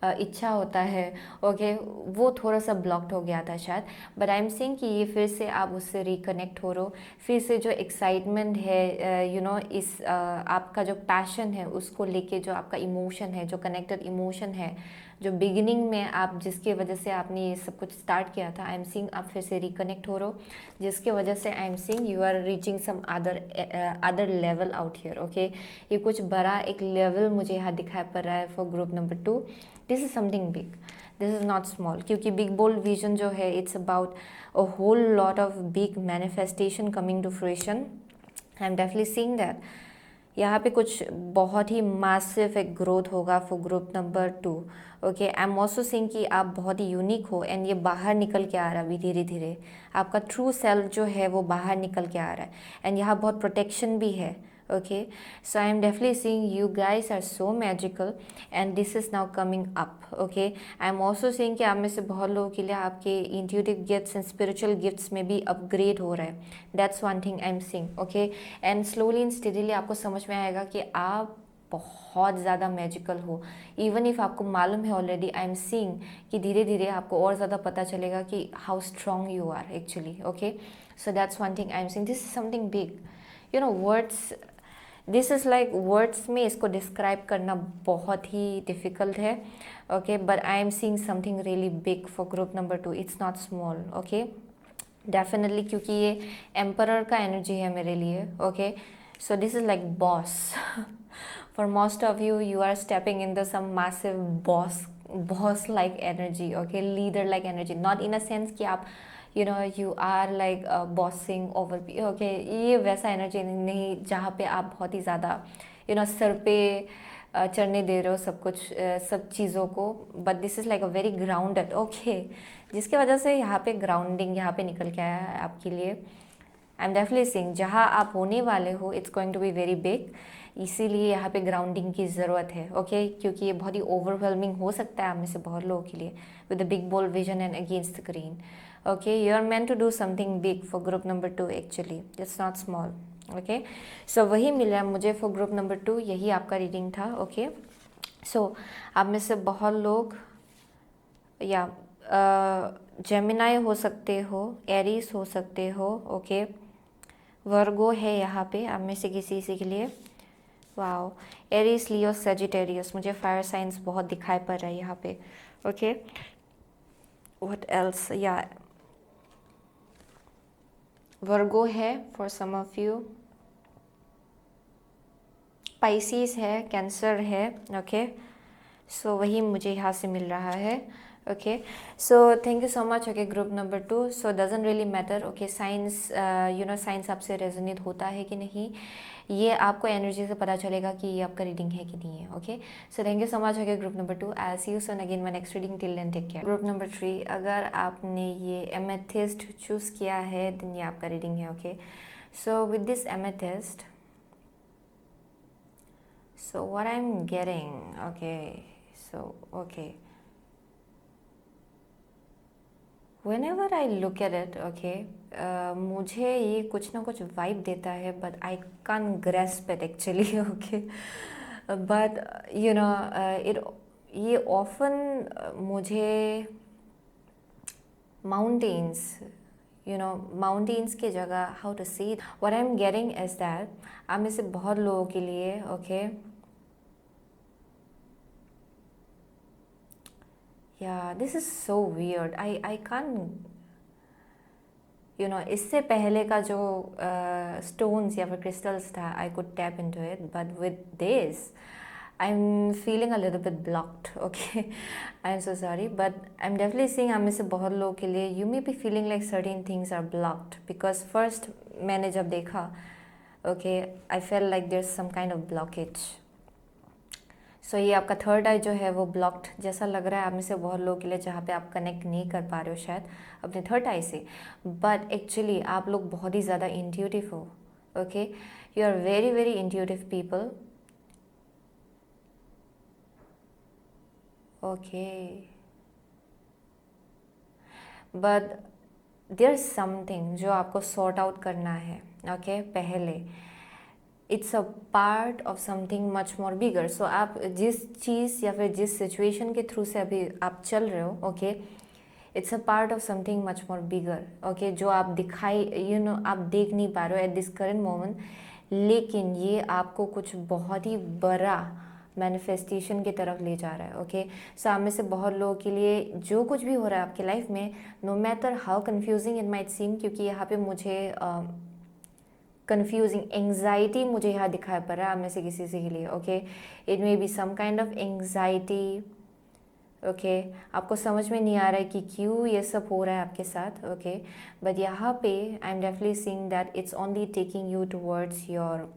इच्छा होता है, ओके, वो थोड़ा सा ब्लॉक्ड हो गया था शायद. बट आई एम सीइंग कि ये फिर से आप उससे रिकनेक्ट हो रहे हो. फिर से जो एक्साइटमेंट है, इस आपका जो पैशन है उसको लेके, जो आपका इमोशन है, जो कनेक्टेड इमोशन है, जो बिगिनिंग में आप जिसके वजह से आपने ये सब कुछ स्टार्ट किया था, आई एम सीइंग आप फिर से रिकनेक्ट हो रहे हो, जिसके वजह से I am seeing you are reaching some other level out here. Okay, ये कुछ बड़ा एक लेवल मुझे यहाँ दिखाई पड़ रहा है for group number 2. This is something big, this is not small, क्योंकि बिग बोल्ड विजन जो है it's about a whole lot of big manifestation coming to fruition. I am definitely seeing that यहाँ पे कुछ बहुत ही मासिव एक growth होगा for group number 2. Okay, I am also seeing कि आप बहुत ही यूनिक हो एंड ये बाहर निकल के आ रहा है अभी धीरे धीरे. आपका ट्रू सेल्फ जो है वो बाहर निकल के आ रहा है एंड यहाँ बहुत प्रोटेक्शन भी है. Okay, so I am definitely seeing you guys are so magical and this is now coming up. Okay, I am also seeing कि आप में से बहुत लोगों के लिए आपके intuitive gifts and spiritual gifts में भी upgrade हो रहा है. That's one thing I am seeing. Okay, and slowly and steadily आपको समझ में आएगा कि आप बहुत ज़्यादा मैजिकल हो. इवन इफ़ आपको मालूम है ऑलरेडी, आई एम सीइंग कि धीरे धीरे आपको और ज़्यादा पता चलेगा कि how strong you are actually. Okay, so that's one thing I am seeing. This is something big. Words, this is like words में इसको डिस्क्राइब करना बहुत ही डिफ़िकल्ट है. Okay, but I am seeing something really big for group number 2. It's not small. Okay, definitely, क्योंकि ये emperor का energy है मेरे लिए. Okay, so this is like boss. For most of you, you are stepping into some massive boss like energy. Okay, leader like energy, not in a sense कि आप you are like bossing over. Okay, ये वैसा energy नहीं जहाँ पे आप बहुत ही ज़्यादा सर पे चढ़ने दे रहे हो सब कुछ, सब चीज़ों को. But this is like a very grounded. Okay, जिसकी वजह से यहाँ पे ग्राउंडिंग यहाँ पे निकल के आया है आपके लिए. आई एम डेफिनेटली सीइंग जहाँ आप होने वाले हो it's going to be very big. इसीलिए यहाँ पे ग्राउंडिंग की ज़रूरत है. ओके, क्योंकि ये बहुत ही ओवरवेलमिंग हो सकता है आप में से बहुत लोगों के लिए with the big bold vision and against the green. Okay, you are meant to do something big for group number 2. Actually it's not small. Okay, so वही मिला मुझे फॉर ग्रुप नंबर 2. यही आपका रीडिंग था. ओके, सो आप में से बहुत लोग या जेमिनाई हो सकते हो, एरीज हो सकते हो. ओके, वर्गो है यहाँ पे आप में से किसी के लिए. वाओ, एरीज, लियो, सेजिटेरियस, मुझे फायर साइंस बहुत दिखाई पड़ रहा है यहाँ पे. ओके, व्हाट एल्स, या वर्गो है for some of you, Pisces है, कैंसर है. ओके, सो वही मुझे यहाँ से मिल रहा है. Okay, so thank you so much. Okay, group number 2. So doesn't really matter. Okay, science science आपसे रेजोनेट होता है कि नहीं, ये आपको एनर्जी से पता चलेगा कि ये आपका रीडिंग है कि नहीं है. Okay, so thank you so much. Okay, group number 2, I see you soon again my next reading. Till then take care. Group number 3, अगर आपने ये एमेथिस्ट चूज़ किया है देन ये आपका रीडिंग है. Okay, so with this amethyst, so what I'm getting, okay, whenever I look at it, मुझे ये कुछ ना कुछ वाइब देता है, but I can't grasp it actually. Okay, but it ये ऑफन मुझे माउंटेन्स माउंटेन्स की जगह, how to see what I am getting is that आप में से बहुत लोगों के लिए या this is so weird. I can इससे पहले का जो स्टोन्स या फिर क्रिस्टल्स था, I could tap into it, but with this I am feeling a little bit blocked. Okay, I am so sorry, but I am definitely seeing हम में से बहुत लोगों के लिए you may be feeling like certain things are blocked, because first मैंने जब देखा, okay, I felt like there is some kind of blockage. So ये आपका थर्ड आई जो है वो ब्लॉक्ड जैसा लग रहा है आप में से बहुत लोगों के लिए, जहाँ पे आप कनेक्ट नहीं कर पा रहे हो शायद अपने थर्ड आई से, बट एक्चुअली आप लोग बहुत ही ज़्यादा इंट्यूटिव हो. Okay, you are very very intuitive people. Okay, but there is something जो आपको सॉर्ट आउट करना है. ओके, पहले it's a part of something much more bigger. So आप जिस चीज़ या फिर जिस सिचुएशन के थ्रू से अभी आप चल रहे हो, okay, it's a part of something much more bigger. Okay, जो आप दिखाई आप देख नहीं पा रहे हो एट दिस करेंट मोमेंट, लेकिन ये आपको कुछ बहुत ही बड़ा मैनिफेस्टेशन की तरफ ले जा रहा है. ओके, सो आप में से बहुत लोगों के लिए जो कुछ भी हो रहा है आपके लाइफ में, no matter how confusing it might seem, क्योंकि यहाँ पे मुझे कंफ्यूजिंग एंग्जाइटी मुझे यहाँ दिखाई पड़ रहा है आप में से किसी से के लिए. Okay, it may be some kind of anxiety. Okay, आपको समझ में नहीं आ रहा है कि क्यों ये सब हो रहा है आपके साथ. ओके, बट यहाँ पे I am definitely seeing that it's only taking you towards your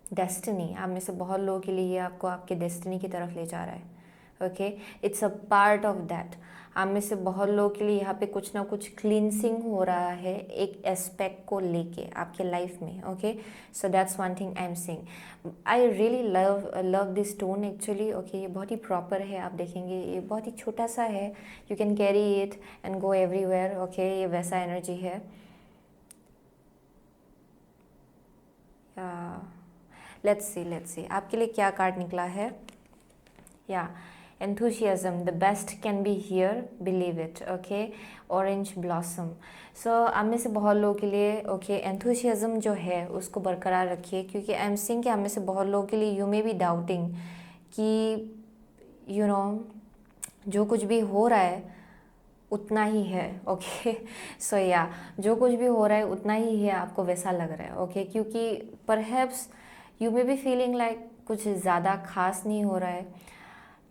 destiny. आप में से बहुत लोगों के लिए ये आपको आपके डेस्टिनी की तरफ ले जा रहा है. Okay, it's a part of that. आप में से बहुत लोगों के लिए यहाँ पे कुछ ना कुछ क्लींसिंग हो रहा है एक एस्पेक्ट को लेके आपके लाइफ में. Okay, so that's one thing I am seeing. I really love this stone actually. Okay, ये बहुत ही प्रॉपर है. आप देखेंगे ये बहुत ही छोटा सा है. You can carry it and go everywhere. Okay, ये वैसा एनर्जी है. लेट्स सी आपके लिए क्या कार्ड निकला है. या enthusiasm, the best can be here, believe it. Okay, orange blossom. So आप में से बहुत लोगों के लिए enthusiasm जो है उसको बरकरार रखिए, क्योंकि आई एम सीइंग कि आप में से बहुत लोगों के लिए यू मे बी डाउटिंग कि जो कुछ भी हो रहा है उतना ही है. ओके, सो या जो कुछ भी हो रहा है उतना ही है, आपको वैसा लग रहा है. ओके, क्योंकि perhaps you may be feeling like कुछ ज़्यादा खास नहीं हो रहा है.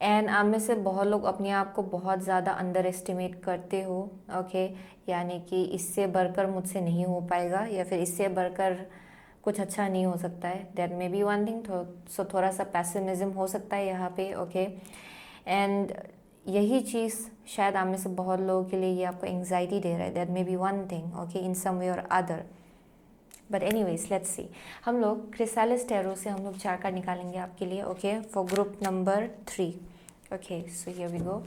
एंड आप में से बहुत लोग अपने आप को बहुत ज़्यादा अंडर एस्टिमेट करते हो. ओके, यानी कि इससे बढ़कर मुझसे नहीं हो पाएगा या फिर इससे बढ़कर कुछ अच्छा नहीं हो सकता है. That may be one thing. So थोड़ा सा पैसिमिज्म हो सकता है यहाँ पे. ओके, एंड यही चीज़ शायद आप में से बहुत लोगों के लिए ये आपको एंग्जाइटी दे रहा है. That may be one thing. Okay, in some way or other. But anyways let's see. हम लोग क्रिसालिस टैरो से हम लोग 4 कार्ड निकालेंगे आपके लिए. Okay, for group number 3. Okay, so here we go.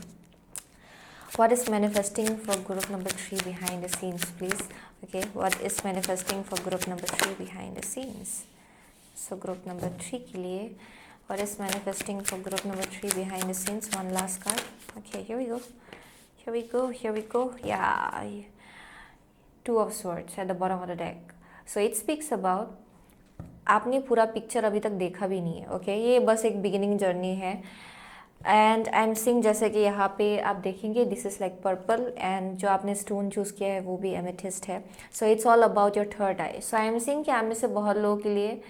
What is manifesting for group number 3 behind the scenes, please? Okay, what is manifesting for group number 3 behind the scenes? So group number 3 के लिए what is manifesting for group number 3 behind the scenes? One last card. Okay, here we go. Here we go. Here we go. Yeah, 2 of swords at the bottom of the deck. So it speaks about आपने पूरा picture अभी तक देखा भी नहीं है. Okay, ये बस एक बिगिनिंग जर्नी है. एंड आई एम सीइंग जैसे कि यहाँ पे आप देखेंगे this is like purple, and जो आपने स्टोन चूज़ किया है वो भी एमेथिस्ट है. So it's all about your third eye. So I am seeing कि आप में से बहुत लोगों के लिए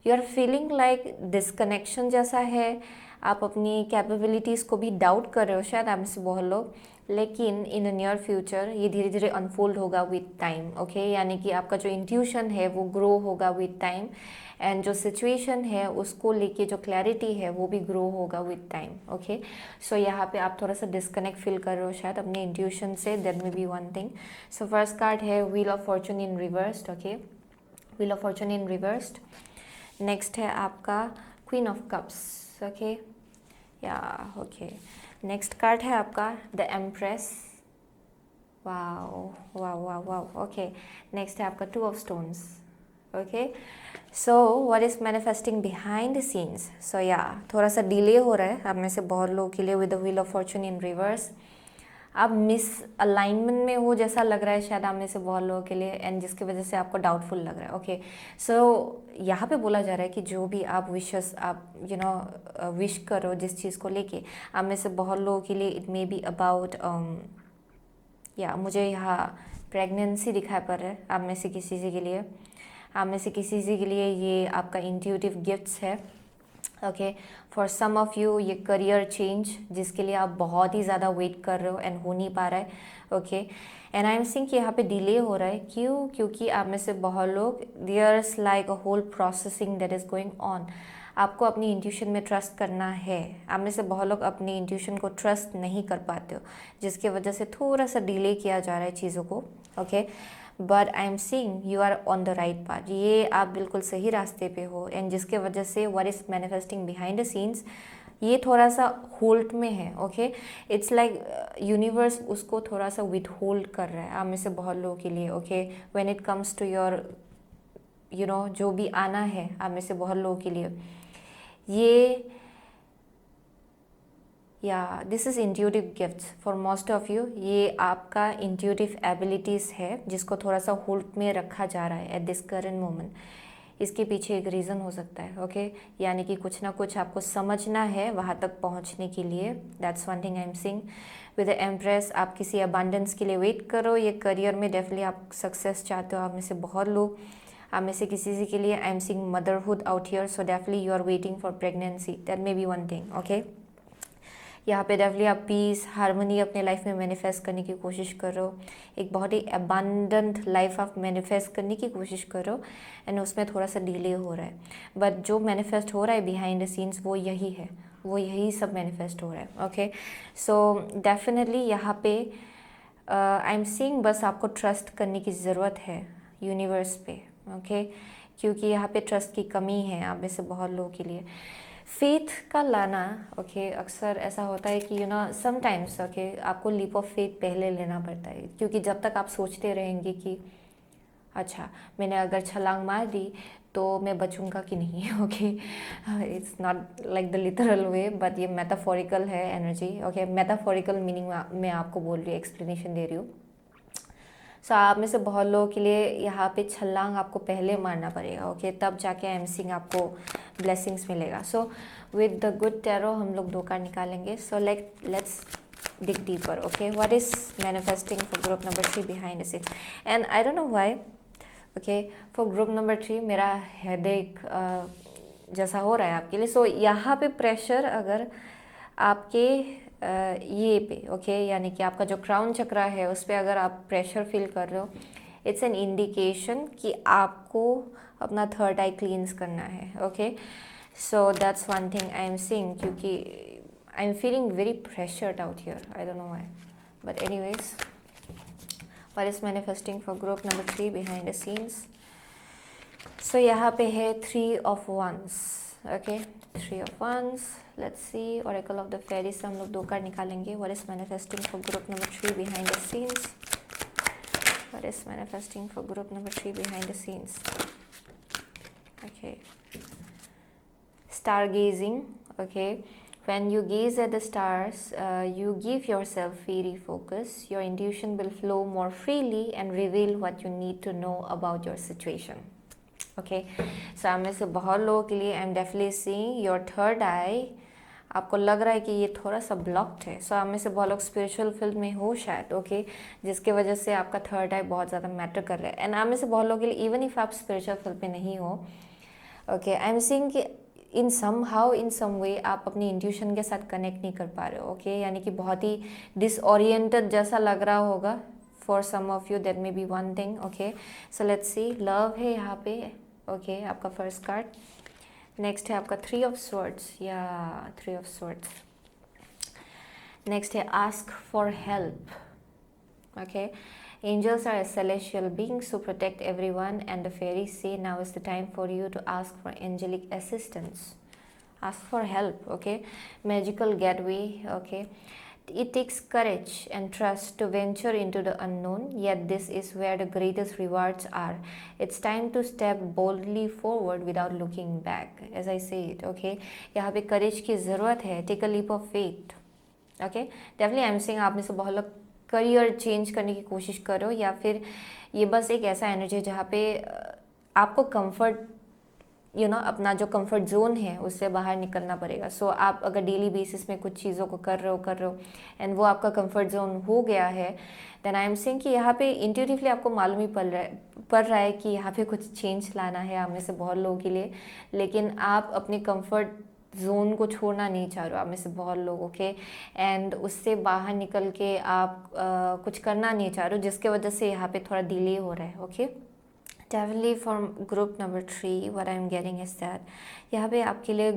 you are feeling like disconnection जैसा है, आप अपनी कैपेबिलिटीज़ को भी डाउट कर रहे हो शायद आप में से बहुत लोग, लेकिन इन द नियर फ्यूचर ये धीरे धीरे अनफोल्ड होगा विद टाइम, ओके। यानी कि आपका जो इंट्यूशन है वो ग्रो होगा विद टाइम, एंड जो सिचुएशन है उसको लेके जो क्लैरिटी है वो भी ग्रो होगा विद टाइम, ओके। सो यहाँ पे आप थोड़ा सा डिस्कनेक्ट फील कर रहे हो शायद अपने इंट्यूशन से, that may be one thing. So first card है wheel of fortune in reversed, okay, wheel of fortune in reversed. Next है आपका queen of cups, okay, yeah okay. Next card है आपका the empress, wow wow wow wow, okay. Next है आपका two of stones, okay. So what is manifesting behind the scenes, so yeah थोड़ा सा delay हो रहा है आप में से बहुत लोगों के लिए with the wheel of fortune in reverse. आप मिस अलाइनमेंट में हो जैसा लग रहा है शायद आप में से बहुत लोगों के लिए, एंड जिसकी वजह से आपको डाउटफुल लग रहा है, ओके। सो यहाँ पे बोला जा रहा है कि जो भी आप विशेस आप विश करो जिस चीज़ को लेके, आप में से बहुत लोगों के लिए इट मे बी अबाउट या मुझे यहाँ प्रेगनेंसी दिखाई पड़ रहा है आप में से किसी के लिए, आप में से किसी के लिए ये आपका इंट्यूटिव गिफ्ट्स है, okay. For some of you ये करियर चेंज जिसके लिए आप बहुत ही ज़्यादा वेट कर रहे हो एंड हो नहीं पा रहा है, okay. And I am seeing कि यहाँ पे डिले हो रहा है, क्यों? क्योंकि आप में से बहुत लोग there's like a whole processing that is going on. आपको अपनी इंट्यूशन में ट्रस्ट करना है, आप में से बहुत लोग अपनी इंट्यूशन को ट्रस्ट नहीं कर पाते हो, जिसकी वजह से थोड़ा सा डिले किया जा रहा है चीज़ों को, okay. But I am seeing you are on the right path, ये आप बिल्कुल सही रास्ते पे हो, एंड जिसके वजह से what is manifesting behind the scenes ये थोड़ा सा होल्ड में है, ओके। इट्स लाइक यूनिवर्स उसको थोड़ा सा विथ होल्ड कर रहा है आप में से बहुत लोगों के लिए, okay. When it comes to your जो भी आना है आप में से बहुत लोगों के लिए, ये या this is intuitive gifts for most of you. ये आपका इंट्यूटिव एबिलिटीज़ है जिसको थोड़ा सा होल्ड में रखा जा रहा है एट दिस करंट मोमेंट। इसके पीछे एक रीज़न हो सकता है, ओके। यानी कि कुछ ना कुछ आपको समझना है वहाँ तक पहुँचने के लिए, that's one thing I am seeing with the empress. आप किसी अबंडेंस के लिए वेट करो, ये करियर में डेफिनेटली आप सक्सेस चाहते हो आप में से बहुत लोग, आप में से किसी के लिए I am seeing motherhood out here, so definitely you are waiting for pregnancy, that may be one thing, okay. यहाँ पे डेफिनेटली आप पीस हार्मनी अपने लाइफ में मैनिफेस्ट करने की कोशिश करो, एक बहुत ही अबंडेंट लाइफ आप मैनिफेस्ट करने की कोशिश करो, एंड उसमें थोड़ा सा डिले हो रहा है, बट जो मैनिफेस्ट हो रहा है बिहाइंड द सीन्स वो यही है, वो यही सब मैनिफेस्ट हो रहा है, ओके। सो डेफिनेटली यहाँ पे आई एम सीइंग बस आपको ट्रस्ट करने की ज़रूरत है यूनिवर्स पे, ओके। क्योंकि यहाँ पे ट्रस्ट की कमी है आप में से बहुत लोगों के लिए। फेथ का लाना, ओके, अक्सर ऐसा होता है कि समटाइम्स, ओके, आपको लीप ऑफ फेथ पहले लेना पड़ता है, क्योंकि जब तक आप सोचते रहेंगे कि अच्छा मैंने अगर छलांग मार दी तो मैं बचूंगा कि नहीं, okay. It's not like the literal way, but ये मेटाफोरिकल है एनर्जी, ओके। मेटाफोरिकल मीनिंग मैं आपको बोल रही हूँ, एक्सप्लेनेशन दे रही हूँ। सो आप में से बहुत लोगों के लिए यहाँ पे छलांग आपको पहले मारना पड़ेगा, ओके, तब जाके आई एम सीइंग आपको ब्लेसिंग्स मिलेगा। So with the good tarot हम लोग 2 कार्ड निकालेंगे, so let's dig deeper, okay, what is manifesting for group number 3 behind the scenes, and I don't know why, okay, for group number 3 मेरा headache जैसा हो रहा है आपके लिए। सो यहाँ पे प्रेशर अगर आपके ये पे, ओके, यानी कि आपका जो क्राउन चक्रा है उस पर अगर आप प्रेशर फील कर रहे हो, इट्स एन इंडिकेशन कि आपको अपना थर्ड आई क्लींस करना है, okay. So that's one thing I am seeing, क्योंकि I am feeling very pressured out here, I don't know why, but anyways what is manifesting for group number 3 behind the scenes. So यहाँ पे है 3 of Wands, okay, 3 of Wands। Let's see oracle of the fairy से हम लोग 2 card निकालेंगे। What is manifesting for group number 3 behind the scenes, what is manifesting for group number 3 behind the scenes, okay. Stargazing, okay. When you gaze at the stars, you give yourself very focus. Your intuition will flow more freely and reveal what you need to know about your situation. Okay. So आप में से बहुत लोगों के लिए I'm definitely seeing your third eye. आपको लग रहा है कि ये थोड़ा सा ब्लॉक्ड है। सो आप में से बहुत लोग स्पिरिचुअल फील्ड में हो शायद, ओके, जिसके वजह से आपका थर्ड आई बहुत ज़्यादा मैटर कर रहा है। एंड आप में से बहुत लोगों के लिए इवन इफ आप स्पिरिचुअल फील्ड में नहीं हो, ओके, आई एम सीइंग कि इन सम हाउ इन सम वे आप अपनी इंट्यूशन के साथ कनेक्ट नहीं कर पा रहे हो। ओके, यानी कि बहुत ही डिसओरिएंटेड जैसा लग रहा होगा for some of you, that may be one thing. Okay, so let's see, love है यहाँ पे। ओके, आपका फर्स्ट कार्ड। नेक्स्ट है आपका 3 ऑफ स्वॉर्ड्स, या 3 ऑफ स्वॉर्ड्स। नेक्स्ट है ask for help. Okay, angels are celestial beings who protect everyone, and the fairies say now is the time for you to ask for angelic assistance. Ask for help. Okay, magical getaway. Okay, it takes courage and trust to venture into the unknown, yet this is where the greatest rewards are. It's time to step boldly forward without looking back, as I said. Okay, यहाँ पे courage की ज़रूरत है. Take a leap of faith. Okay, definitely I am saying आप में से बहुत लोग करियर चेंज करने की कोशिश करो, या फिर ये बस एक ऐसा एनर्जी है जहाँ पे आपको कंफर्ट अपना जो कंफर्ट जोन है उससे बाहर निकलना पड़ेगा। सो आप अगर डेली बेसिस में कुछ चीज़ों को कर रहे हो एंड वो आपका कंफर्ट जोन हो गया है, देन आई एम सेइंग कि यहाँ पे इंट्यूटिवली आपको मालूम ही पड़ रहा है कि यहाँ पे कुछ चेंज लाना है आप में से बहुत लोगों के लिए, लेकिन आप अपने कंफर्ट जोन को छोड़ना नहीं चाह रहे हो आप में से बहुत लोग। ओके, एंड उससे बाहर निकल के आप कुछ करना नहीं चाह रहे हो, जिसके वजह से यहाँ पे थोड़ा डिले हो रहा है। Okay, definitely from group number 3 what I am getting is that यहाँ पे आपके लिए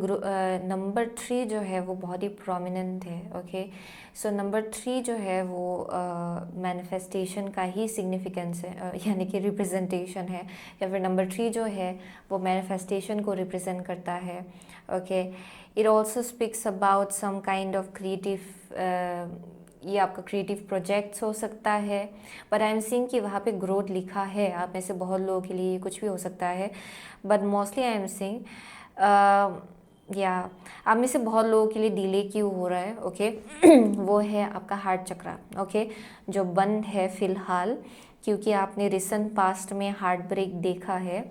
नंबर 3 जो है वो बहुत ही प्रोमिनेंट है। ओके, सो नंबर 3 जो है वो मैनिफेस्टेशन का ही सिग्निफिकेंस है, यानी कि रिप्रेजेंटेशन है, या फिर नंबर 3 जो है वो मैनिफेस्टेशन को रिप्रेजेंट करता है। Okay, it also speaks about some kind of creative, ये आपका क्रिएटिव प्रोजेक्ट्स हो सकता है, बट आई एम सीइंग कि वहाँ पे ग्रोथ लिखा है। आप में से बहुत लोगों के लिए कुछ भी हो सकता है, but mostly I am seeing या आप में से बहुत लोगों के लिए डिले क्यों हो रहा है। ओके, वो है आपका हार्ट चक्रा। ओके, जो बंद है फिलहाल, क्योंकि आपने रिसेंट पास्ट में हार्ट ब्रेक देखा है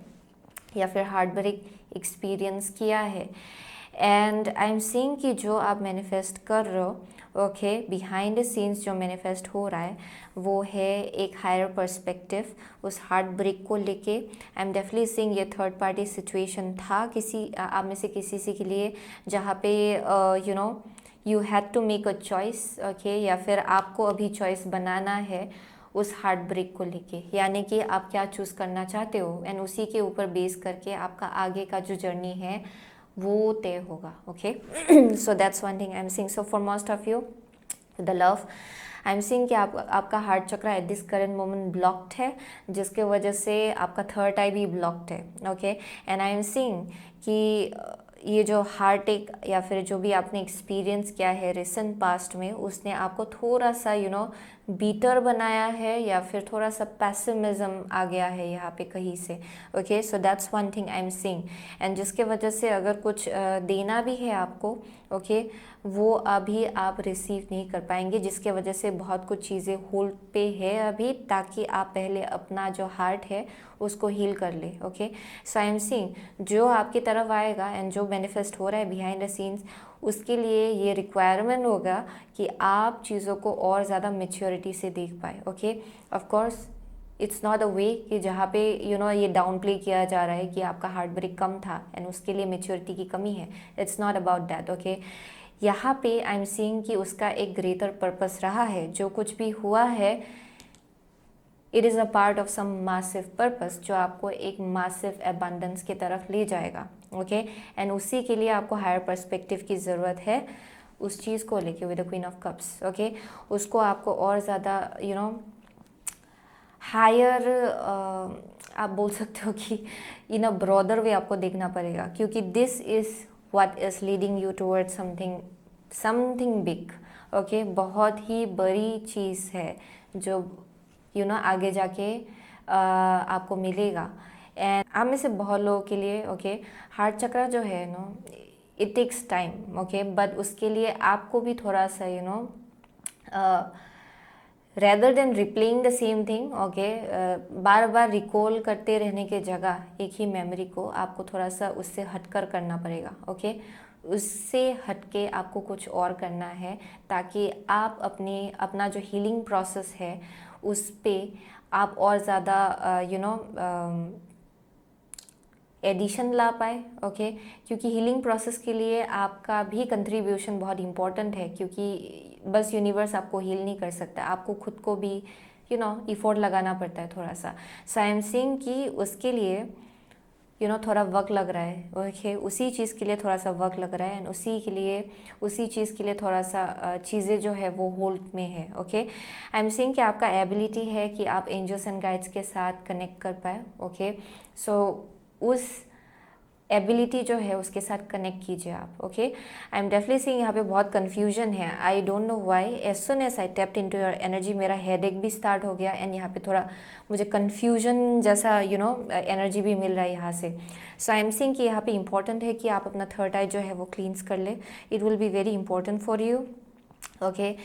या फिर हार्ट ब्रेक एक्सपीरियंस किया है, एंड आई एम सीइंग कि जो आप मैनिफेस्ट कर रहे हो, ओके, बिहाइंड द सीन्स जो मैनिफेस्ट हो रहा है वो है एक हायर पर्सपेक्टिव उस हार्ट ब्रेक को लेके। आई एम डेफिनेटली सीइंग ये थर्ड पार्टी सिचुएशन था किसी आप में से किसी से के लिए, जहाँ पे you had to make a choice. Okay, या फिर आपको अभी चॉइस बनाना है उस हार्ट ब्रेक को लेके, यानी कि आप क्या चूज़ करना चाहते हो, एंड उसी के ऊपर बेस करके आपका आगे का जो जर्नी है वो तय होगा। Okay, so that's one thing I am seeing. So for most of you the love, I am seeing कि आपका heart chakra at this current moment blocked है, जिसके वजह से आपका थर्ड आई भी ब्लॉक्ड है। Okay, and I am seeing कि ये जो हार्ट एक या फिर जो भी आपने एक्सपीरियंस किया है रिसेंट पास्ट में, उसने आपको थोड़ा सा बीटर बनाया है, या फिर थोड़ा सा पैसिमिज्म आ गया है यहाँ पे कहीं से। Okay, so that's one thing I am seeing, and जिसके वजह से अगर कुछ देना भी है आपको, ओके, वो अभी आप रिसीव नहीं कर पाएंगे, जिसके वजह से बहुत कुछ चीज़ें होल्ड पे है अभी, ताकि आप पहले अपना जो हार्ट है उसको हील कर ले। Okay, so I am seeing जो आपकी तरफ आएगा एंड जो मैनिफेस्ट हो रहा है बिहाइंड द सीन्स, उसके लिए ये रिक्वायरमेंट होगा कि आप चीज़ों को और ज़्यादा मैच्योरिटी से देख पाए। Okay, of course it's not a way कि जहाँ पे ये डाउन प्ले किया जा रहा है कि आपका हार्ट ब्रेक कम था एंड उसके लिए मैच्योरिटी की कमी है। It's not about that. Okay, यहाँ पे आई एम सीइंग कि उसका एक ग्रेटर पर्पस रहा है, जो कुछ भी हुआ है it is a part of some massive purpose, जो आपको एक मासिव एबंडेंस की तरफ ले जाएगा। ओके, एंड उसी के लिए आपको हायर पर्सपेक्टिव की ज़रूरत है उस चीज़ को लेके with the queen of cups. Okay, उसको आपको और ज़्यादा हायर आप बोल सकते हो कि इन अ ब्रॉडर वे आपको देखना पड़ेगा, क्योंकि this is what is leading you toward something big. Okay, बहुत ही बड़ी चीज़ है जो आगे जाके आपको मिलेगा, एंड आप में से बहुत लोगों के लिए ओके हार्ट चक्रा जो है it takes time. Okay, but उसके लिए आपको भी थोड़ा सा rather than replaying the same thing, okay, बार बार रिकॉल करते रहने के जगह एक ही मेमोरी को आपको थोड़ा सा उससे हटकर करना पड़ेगा। ओके, उससे हटके आपको कुछ और करना है, ताकि आप अपना जो हीलिंग प्रोसेस है उस पे आप और ज़्यादा एडिशन ला पाए, ओके, क्योंकि हीलिंग प्रोसेस के लिए आपका भी कंट्रीब्यूशन बहुत इम्पॉर्टेंट है, क्योंकि बस यूनिवर्स आपको हील नहीं कर सकता, आपको खुद को भी इफोर्ट लगाना पड़ता है थोड़ा सा। सो आई एम सेइंग कि उसके लिए थोड़ा वक्त लग रहा है, ओके, उसी चीज़ के लिए थोड़ा सा वक्त लग रहा है, एंड उसी चीज़ के लिए थोड़ा सा चीज़ें जो है वो होल्ड में है, ओके। आई एम सेइंग कि आपका एबिलिटी है कि आप एंजल्स एंड गाइड्स के साथ कनेक्ट कर पाए, ओके। सो उस एबिलिटी जो है उसके साथ कनेक्ट कीजिए आप, okay. I am definitely seeing यहाँ पे बहुत कन्फ्यूजन है, I don't know why, as soon as I tapped into your energy मेरा हेडेक भी स्टार्ट हो गया, एंड यहाँ पे थोड़ा मुझे कन्फ्यूजन जैसा एनर्जी भी मिल रहा है यहाँ से। सो आई एम सीइंग कि यहाँ पे इंपॉर्टेंट है कि आप अपना थर्ड आई जो है वो क्लींस कर ले, it will be very important for you, okay.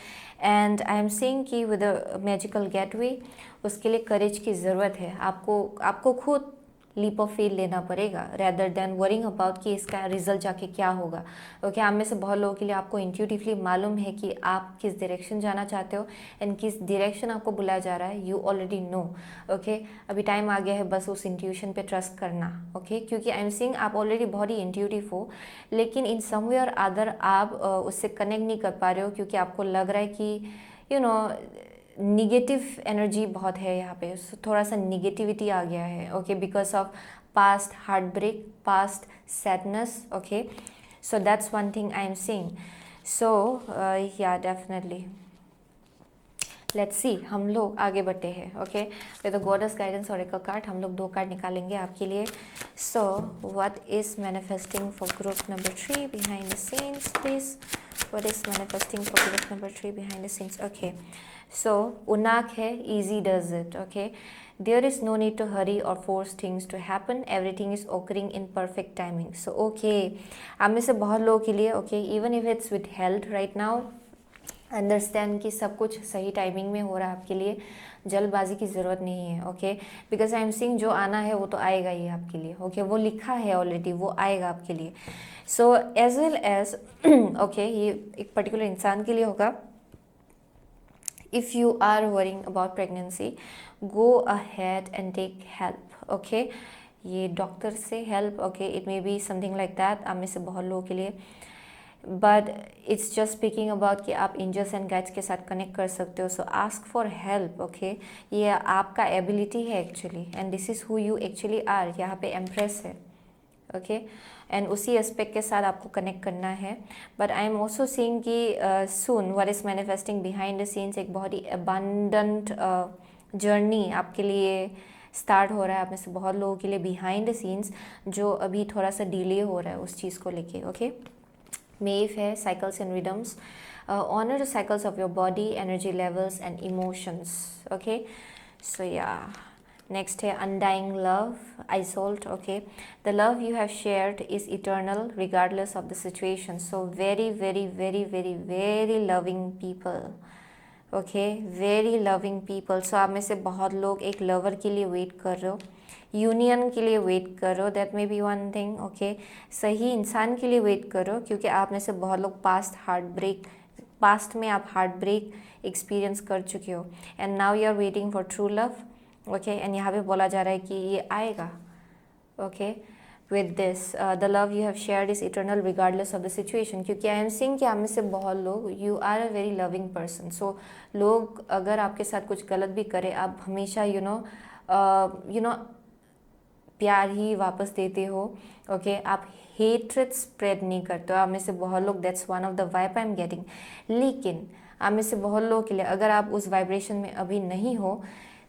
And I am saying कि विद अ मैजिकल गेटवे उसके लिए करेज की ज़रूरत है, आपको खुद लीप ऑफ फेथ लेना पड़ेगा, रेदर देन वरिंग अबाउट कि इसका रिजल्ट जाके क्या होगा, ओके। आप में से बहुत लोगों के लिए आपको इंट्यूटिवली मालूम है कि आप किस डायरेक्शन जाना चाहते हो एंड किस डायरेक्शन आपको बुलाया जा रहा है, यू ऑलरेडी नो, ओके। अभी टाइम आ गया है बस उस इंट्यूशन पे ट्रस्ट करना, ओके, क्योंकि आई एम सीइंग आप ऑलरेडी बहुत ही इंट्यूटिव हो, लेकिन इन सम वे और अदर आप उससे कनेक्ट नहीं कर पा रहे हो, क्योंकि आपको लग रहा है कि निगेटिव एनर्जी बहुत है यहाँ पे, थोड़ा सा निगेटिविटी आ गया है, okay, because of past heart break, past sadness, okay. So that's one thing I am seeing. So yeah definitely let's see, हम लोग आगे बढ़ते हैं, okay. With the goddess guidance और एक कार्ड हम लोग 2 कार्ड निकालेंगे आपके लिए। सो what is manifesting for group number 3 behind the scenes please, what is manifesting for group number 3 behind the scenes, okay. So, Unak है, easy does it, okay? There is no need to hurry or force things to happen. Everything is occurring in perfect timing. So, okay. आप में से बहुत लोगों के लिए, okay, even if it's withheld right now, understand कि सब कुछ सही टाइमिंग में हो रहा है आपके लिए, जल्दबाजी की ज़रूरत नहीं है, okay. Because I am seeing जो आना है वो तो आएगा ही आपके लिए, ओके, वो लिखा है ऑलरेडी, वो आएगा आपके लिए। So as well as, okay, ये एक पर्टिकुलर इंसान के लिए होगा। If you are worrying about pregnancy, go ahead and take help, okay? ये डॉक्टर से help, okay, it may be something like that आप में से बहुत लोगों के लिए, but it's just speaking about कि आप एंजल्स एंड गाइड्स के साथ कनेक्ट कर सकते हो, so ask for help, okay. ये आपका एबिलिटी है actually, and this is who you actually are. यहाँ पे एम्प्रेस है, ओके, एंड उसी एस्पेक्ट के साथ आपको कनेक्ट करना है। But I am also seeing कि soon what is manifesting behind the scenes, एक बहुत ही अबंडेंट जर्नी आपके लिए स्टार्ट हो रहा है, आप में से बहुत लोगों के लिए बिहाइंड द सीन्स, जो अभी थोड़ा सा डिले हो रहा है उस चीज़ को लेके, ओके। मेव है, cycles and rhythms, honour the cycles of your body, energy levels and emotions, okay. So yeah next है undying love, Isolt, okay. The love you have shared is eternal regardless of the situation. So very very very very very loving people, okay, very loving people. So आप में से बहुत लोग एक lover के लिए wait कर रहे हो, यूनियन के लिए वेट कर रहे हो, that may be one thing, okay. सही इंसान के लिए वेट कर रहे हो, क्योंकि आप में से बहुत लोग पास्ट में आप हार्ट ब्रेक एक्सपीरियंस कर चुके हो, and now you are waiting for true love, okay. And यहाँ पे बोला जा रहा है कि ये आएगा, okay. With this the love you have shared is eternal regardless of the situation, क्योंकि आई एम सीइंग कि आप में से बहुत लोग, you are a very loving person. So लोग अगर आपके साथ कुछ गलत भी करें, आप हमेशा यू नो प्यार ही वापस देते हो, ओके। आप हेट्रेड स्प्रेड नहीं करते हो, आप में से बहुत लोग, that's one of the vibe I am getting. लेकिन आप में से बहुत लोगों के लिए अगर आप उस वाइब्रेशन में अभी नहीं हो,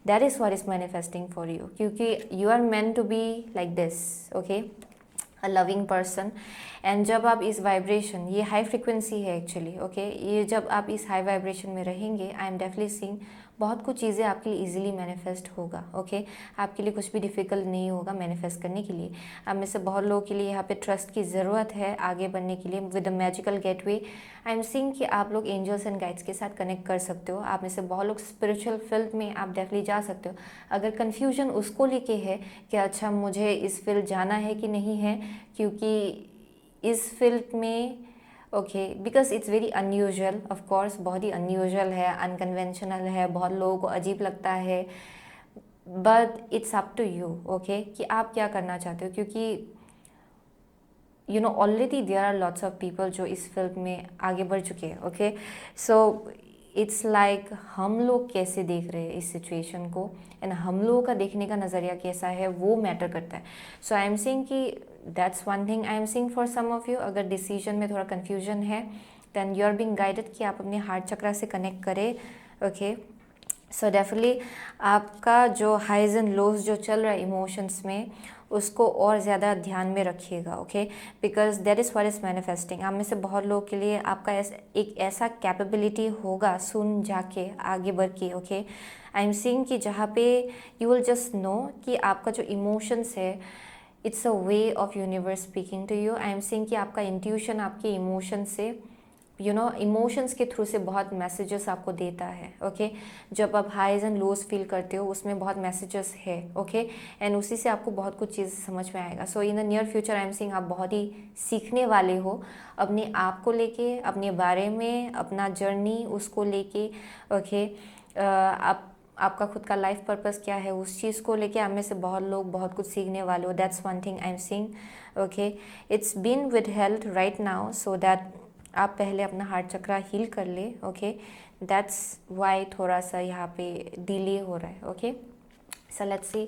that is what is manifesting for you, क्योंकि you are meant to be like this, okay, a loving person। And जब आप इस वाइब्रेशन, ये हाई फ्रिक्वेंसी है एक्चुअली, ओके, ये जब आप इस हाई वाइब्रेशन में रहेंगे, आई एम डेफिनेटली सीइंग बहुत कुछ चीज़ें आपके लिए इजीली मैनिफेस्ट होगा, ओके। आपके लिए कुछ भी डिफ़िकल्ट नहीं होगा मैनिफेस्ट करने के लिए। आप में से बहुत लोगों के लिए यहाँ पे ट्रस्ट की ज़रूरत है आगे बढ़ने के लिए। With the magical gateway I am seeing कि आप लोग एंजल्स एंड गाइड्स के साथ कनेक्ट कर सकते हो। आप में से बहुत लोग स्पिरिचुअल फील्ड में आप डेफिनेटली जा सकते हो। अगर कन्फ्यूजन उसको लेके है कि अच्छा मुझे इस फील्ड जाना है कि नहीं है, क्योंकि इस फील्ड में, okay, because it's very unusual, of course बहुत ही अनयूजुअल है, अनकन्वेंशनल है, बहुत लोगों को अजीब लगता है, but it's up to you, okay, कि आप क्या करना चाहते हो, क्योंकि you know already there are lots of people जो इस फील्ड में आगे बढ़ चुके हैं, ओके। सो इट्स लाइक हम लोग कैसे देख रहे हैं इस सिचुएशन को, एंड हम लोगों का देखने का नज़रिया कैसा है वो मैटर करता है। सो आई एम सेइंग कि that's one thing I am saying for some of you, अगर डिसीजन में थोड़ा कन्फ्यूजन है then you are being guided कि आप अपने हार्ट चक्रा से कनेक्ट करें, ओके। सो डेफिनेटली आपका जो हाइज एंड लोज जो चल रहा है इमोशंस में, उसको और ज़्यादा ध्यान में रखिएगा, okay, because that is what is manifesting. आप में से बहुत लोगों के लिए आपका एक ऐसा कैपेबिलिटी होगा सुन जाके आगे बढ़ के, ओके। आई एम सीइंग कि जहाँ पे यू विल जस्ट नो कि आपका जो इमोशंस है it's a way of universe speaking to you. I am seeing कि आपका इंट्यूशन आपके इमोशन से यू नो इमोशंस के थ्रू से बहुत मैसेजेस आपको देता है, ओके। जब आप हाइज एंड लोज फील करते हो उसमें बहुत मैसेजेस है, ओके, एंड उसी से आपको बहुत कुछ चीज़ समझ में आएगा। So in the near future I am seeing आप बहुत ही सीखने वाले हो अपने आप को लेके, अपने बारे में, अपना जर्नी उसको लेके, ओके। आप आपका खुद का लाइफ पर्पस क्या है उस चीज़ को लेके आप में से बहुत लोग बहुत कुछ सीखने वाले हो। That's one thing I am seeing, okay. It's been with health right now, so that आप पहले अपना हार्ट चक्रा हील कर ले, ओके। दैट्स वाई थोड़ा सा यहाँ पे डिले हो रहा है, okay. So let's C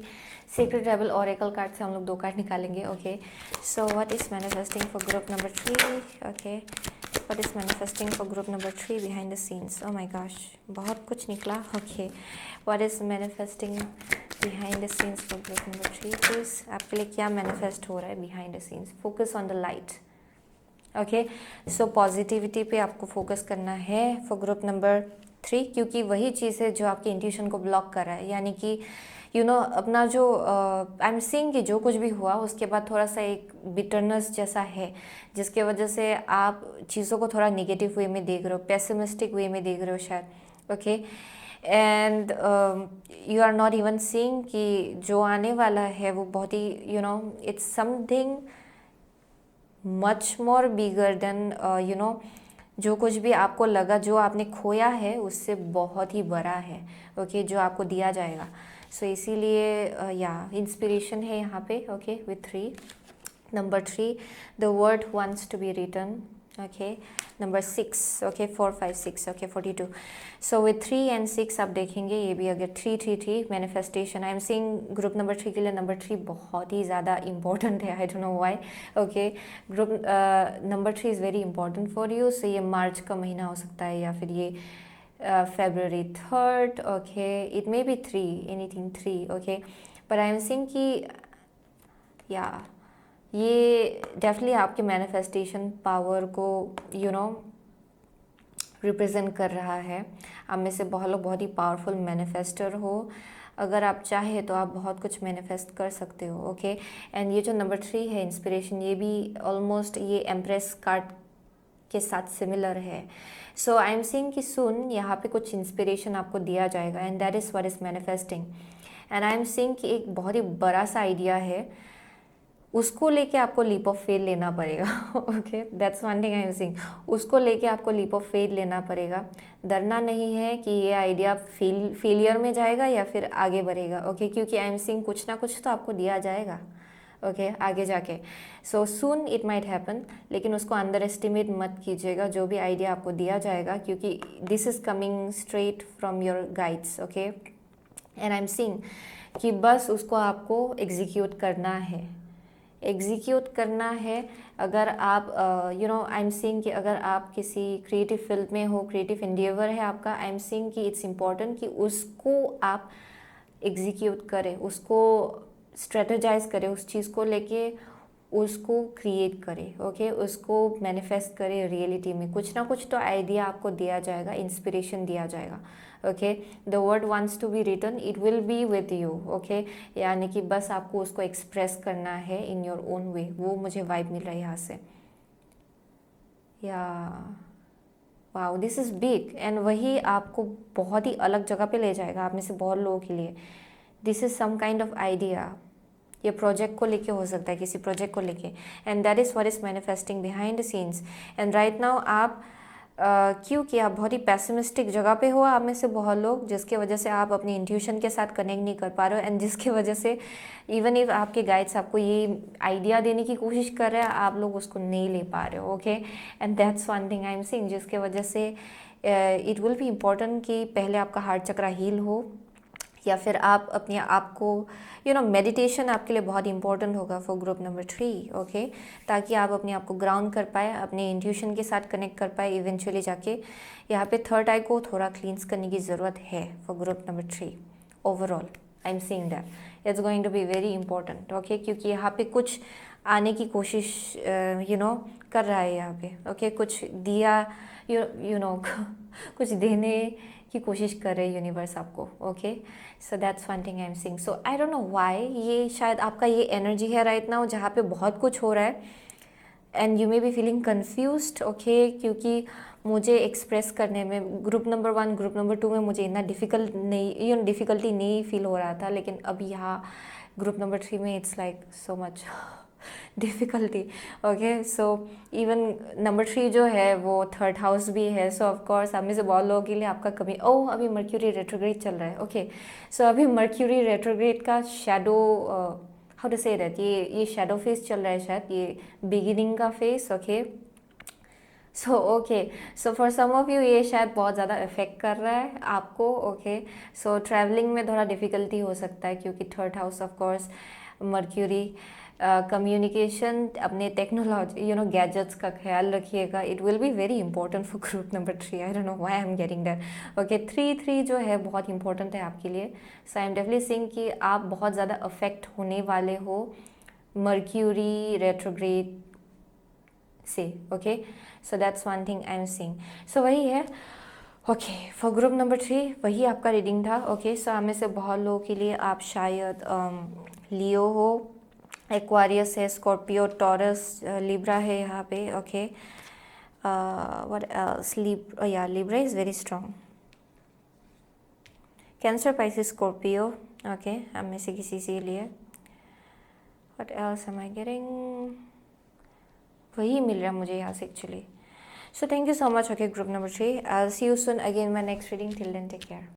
secret rebel Oracle card से हम लोग 2 कार्ड निकालेंगे, okay. So what is manifesting for group number 3, okay. What is manifesting for group number 3 behind the scenes, oh my gosh, बहुत कुछ निकला, okay. What is manifesting behind the scenes for group number 3, please आपके लिए क्या manifest हो रहा है behind the scenes. Focus on the light, okay. So positivity पे आपको फोकस करना है फॉर ग्रुप नंबर 3, क्योंकि वही चीज़ है जो आपके इंट्यूशन को ब्लॉक कर रहा है। यानी कि यू नो अपना जो आई एम सीइंग कि जो कुछ भी हुआ उसके बाद थोड़ा सा एक बिटरनेस जैसा है, जिसके वजह से आप चीज़ों को थोड़ा नेगेटिव वे में देख रहे हो, पेसिमिस्टिक वे में देख रहे हो शायद, okay. And you are not even seeing कि जो आने वाला है वो बहुत ही you know it's something much more bigger than you know जो कुछ भी आपको लगा, जो आपने खोया है उससे बहुत ही बड़ा है, ओके, जो आपको दिया जाएगा। सो इसीलिए या इंस्पिरेशन है यहाँ पे, okay, with 3 number 3 the word wants to be written, okay. Number 6, okay, 4 5 6, okay, 42। So with 3 and 6 आप देखेंगे ये भी अगर 3 3 3 manifestation. I am seeing group number 3 के लिए नंबर 3 बहुत ही ज़्यादा इंपॉर्टेंट है, I don't know why, okay. Group number 3 is very important for you. So ये मार्च का महीना हो सकता है या फिर ये February 3rd, okay, it may be 3, anything 3, okay, but I am saying कि या ये डेफिनेटली आपके मैनिफेस्टेशन पावर को यू नो रिप्रेजेंट कर रहा है। आप में से बहुत लोग बहुत ही पावरफुल मैनिफेस्टर हो, अगर आप चाहे तो आप बहुत कुछ मैनिफेस्ट कर सकते हो, ओके। एंड ये जो नंबर 3 है इंस्पिरेशन, ये भी ऑलमोस्ट ये एम्प्रेस कार्ड के साथ सिमिलर है। सो आई एम सीइंग कि सुन यहाँ पे कुछ इंस्पिरेशन आपको दिया जाएगा, and that is what is manifesting. And I am seeing कि एक बहुत ही बड़ा सा आइडिया है, उसको लेके आपको लीप ऑफ फेथ लेना पड़ेगा, okay, that's one thing I am seeing. उसको लेके आपको लीप ऑफ फेथ लेना पड़ेगा। डरना नहीं है कि ये आइडिया फेलियर में जाएगा या फिर आगे बढ़ेगा, ओके, क्योंकि आई एम सीइंग कुछ ना कुछ तो आपको दिया जाएगा, ओके, आगे जाके। सो सून इट माइट हैपन, लेकिन उसको अंडर एस्टिमेट मत कीजिएगा जो भी आइडिया आपको दिया जाएगा, क्योंकि this is coming straight from your guides, okay. And I am seeing कि बस उसको आपको एग्जीक्यूट करना है, एग्जीक्यूट करना है। अगर आप you no I am seeing कि अगर आप किसी क्रिएटिव फील्ड में हो, क्रिएटिव इंडिएवर है आपका, आई एम सीइंग कि इट्स इम्पॉर्टेंट कि उसको आप एग्जीक्यूट करें, उसको स्ट्रेटेजाइज करें, उस चीज़ को लेके उसको क्रिएट करें, ओके, उसको मैनिफेस्ट करें रियलिटी में। कुछ ना कुछ तो आइडिया आपको दिया जाएगा, इंस्पिरेशन दिया जाएगा, okay. The word wants to be written, it will be with you, okay. यानी कि बस आपको उसको एक्सप्रेस करना है इन योर ओन वे। वो मुझे वाइब मिल रहा है यहाँ से, या wow, this is big, and वही आपको बहुत ही अलग जगह पे ले जाएगा आप में से बहुत लोगों के लिए। This is some kind of idea, ये प्रोजेक्ट को लेके हो सकता है, किसी प्रोजेक्ट को लेके, and that is what is manifesting behind the scenes. And right now आप क्योंकि आप बहुत ही पैसिमिस्टिक जगह पे हो, आप में से बहुत लोग, जिसके वजह से आप अपनी इंट्यूशन के साथ कनेक्ट नहीं कर पा रहे हो, एंड जिसके वजह से इवन इफ आपके गाइड्स आपको ये आइडिया देने की कोशिश कर रहे हैं, आप लोग उसको नहीं ले पा रहे हो, okay. And that's one thing I am seeing, जिसके वजह से इट विल बी इम्पॉर्टेंट कि पहले आपका हार्ट चक्रा हील हो, या फिर आप अपने आप को मेडिटेशन आपके लिए बहुत इंपॉर्टेंट होगा फॉर ग्रुप नंबर 3, ओके, ताकि आप अपने आप को ग्राउंड कर पाए, अपने इंट्यूशन के साथ कनेक्ट कर पाए। इवेंचुअली जाके यहाँ पे थर्ड आई को थोड़ा क्लींस करने की ज़रूरत है for group number 3 overall. I am seeing that it's going to be very important, okay, क्योंकि यहाँ पे कुछ आने की कोशिश कर रहा है यहाँ पे, ओके, कुछ दिया यू नो कुछ देने की कोशिश कर रहे हैं यूनिवर्स आपको, okay. So that's one thing I am seeing. So I don't know why, ये शायद आपका ये एनर्जी है राइट नाउ जहाँ पे बहुत कुछ हो रहा है, and you may be feeling confused, okay, क्योंकि मुझे एक्सप्रेस करने में ग्रुप नंबर 1 ग्रुप नंबर 2 में मुझे इतना डिफ़िकल्टी नहीं फील हो रहा था, लेकिन अब यहाँ ग्रुप नंबर 3 में it's like so much difficulty, okay. So even number 3 जो है वो थर्ड हाउस भी है, सो ऑफ कोर्स आप में से बहुत लोगों के लिए आपका कभी अभी मर्क्यूरी रेट्रोग्रेड चल रहा है, ओके। सो अभी मर्क्यूरी रेट्रोग्रेड का shadow, how to say that, ये शैडो फेस चल रहा है, शायद ये बिगिनिंग का phase, okay. So for some of you ये शायद बहुत ज़्यादा इफेक्ट कर रहा है आपको, ओके। सो ट्रैवलिंग में थोड़ा डिफ़िकल्टी हो सकता है, क्योंकि third house of course Mercury, communication, अपने टेक्नोलॉजी गैजेट्स का ख्याल रखिएगा। It will be very important for group number 3, I don't know why I am getting that, okay. 3 जो है बहुत इंपॉर्टेंट है आपके लिए। So I am definitely saying कि आप बहुत ज़्यादा अफेक्ट होने वाले हो मर्क्यूरी रेट्रोग्रेड से, okay. So that's one thing I am seeing. So वही है, ओके, फॉर ग्रुप नंबर 3 वही आपका रीडिंग था, ओके। सो हमें से बहुत लोगों के लिए आप शायद लियो हो, एक्वारियस है, स्कॉर्पियो, टॉरस, लिब्रा है यहाँ पे, okay. What else, Libra is very strong, Cancer, Pisces, Scorpio, okay, हम में से किसी से लिए। What else am I getting, वही मिल रहा है मुझे यहाँ से actually. So thank you so much, okay, group number 3। I will see you soon again my next reading, till then take care.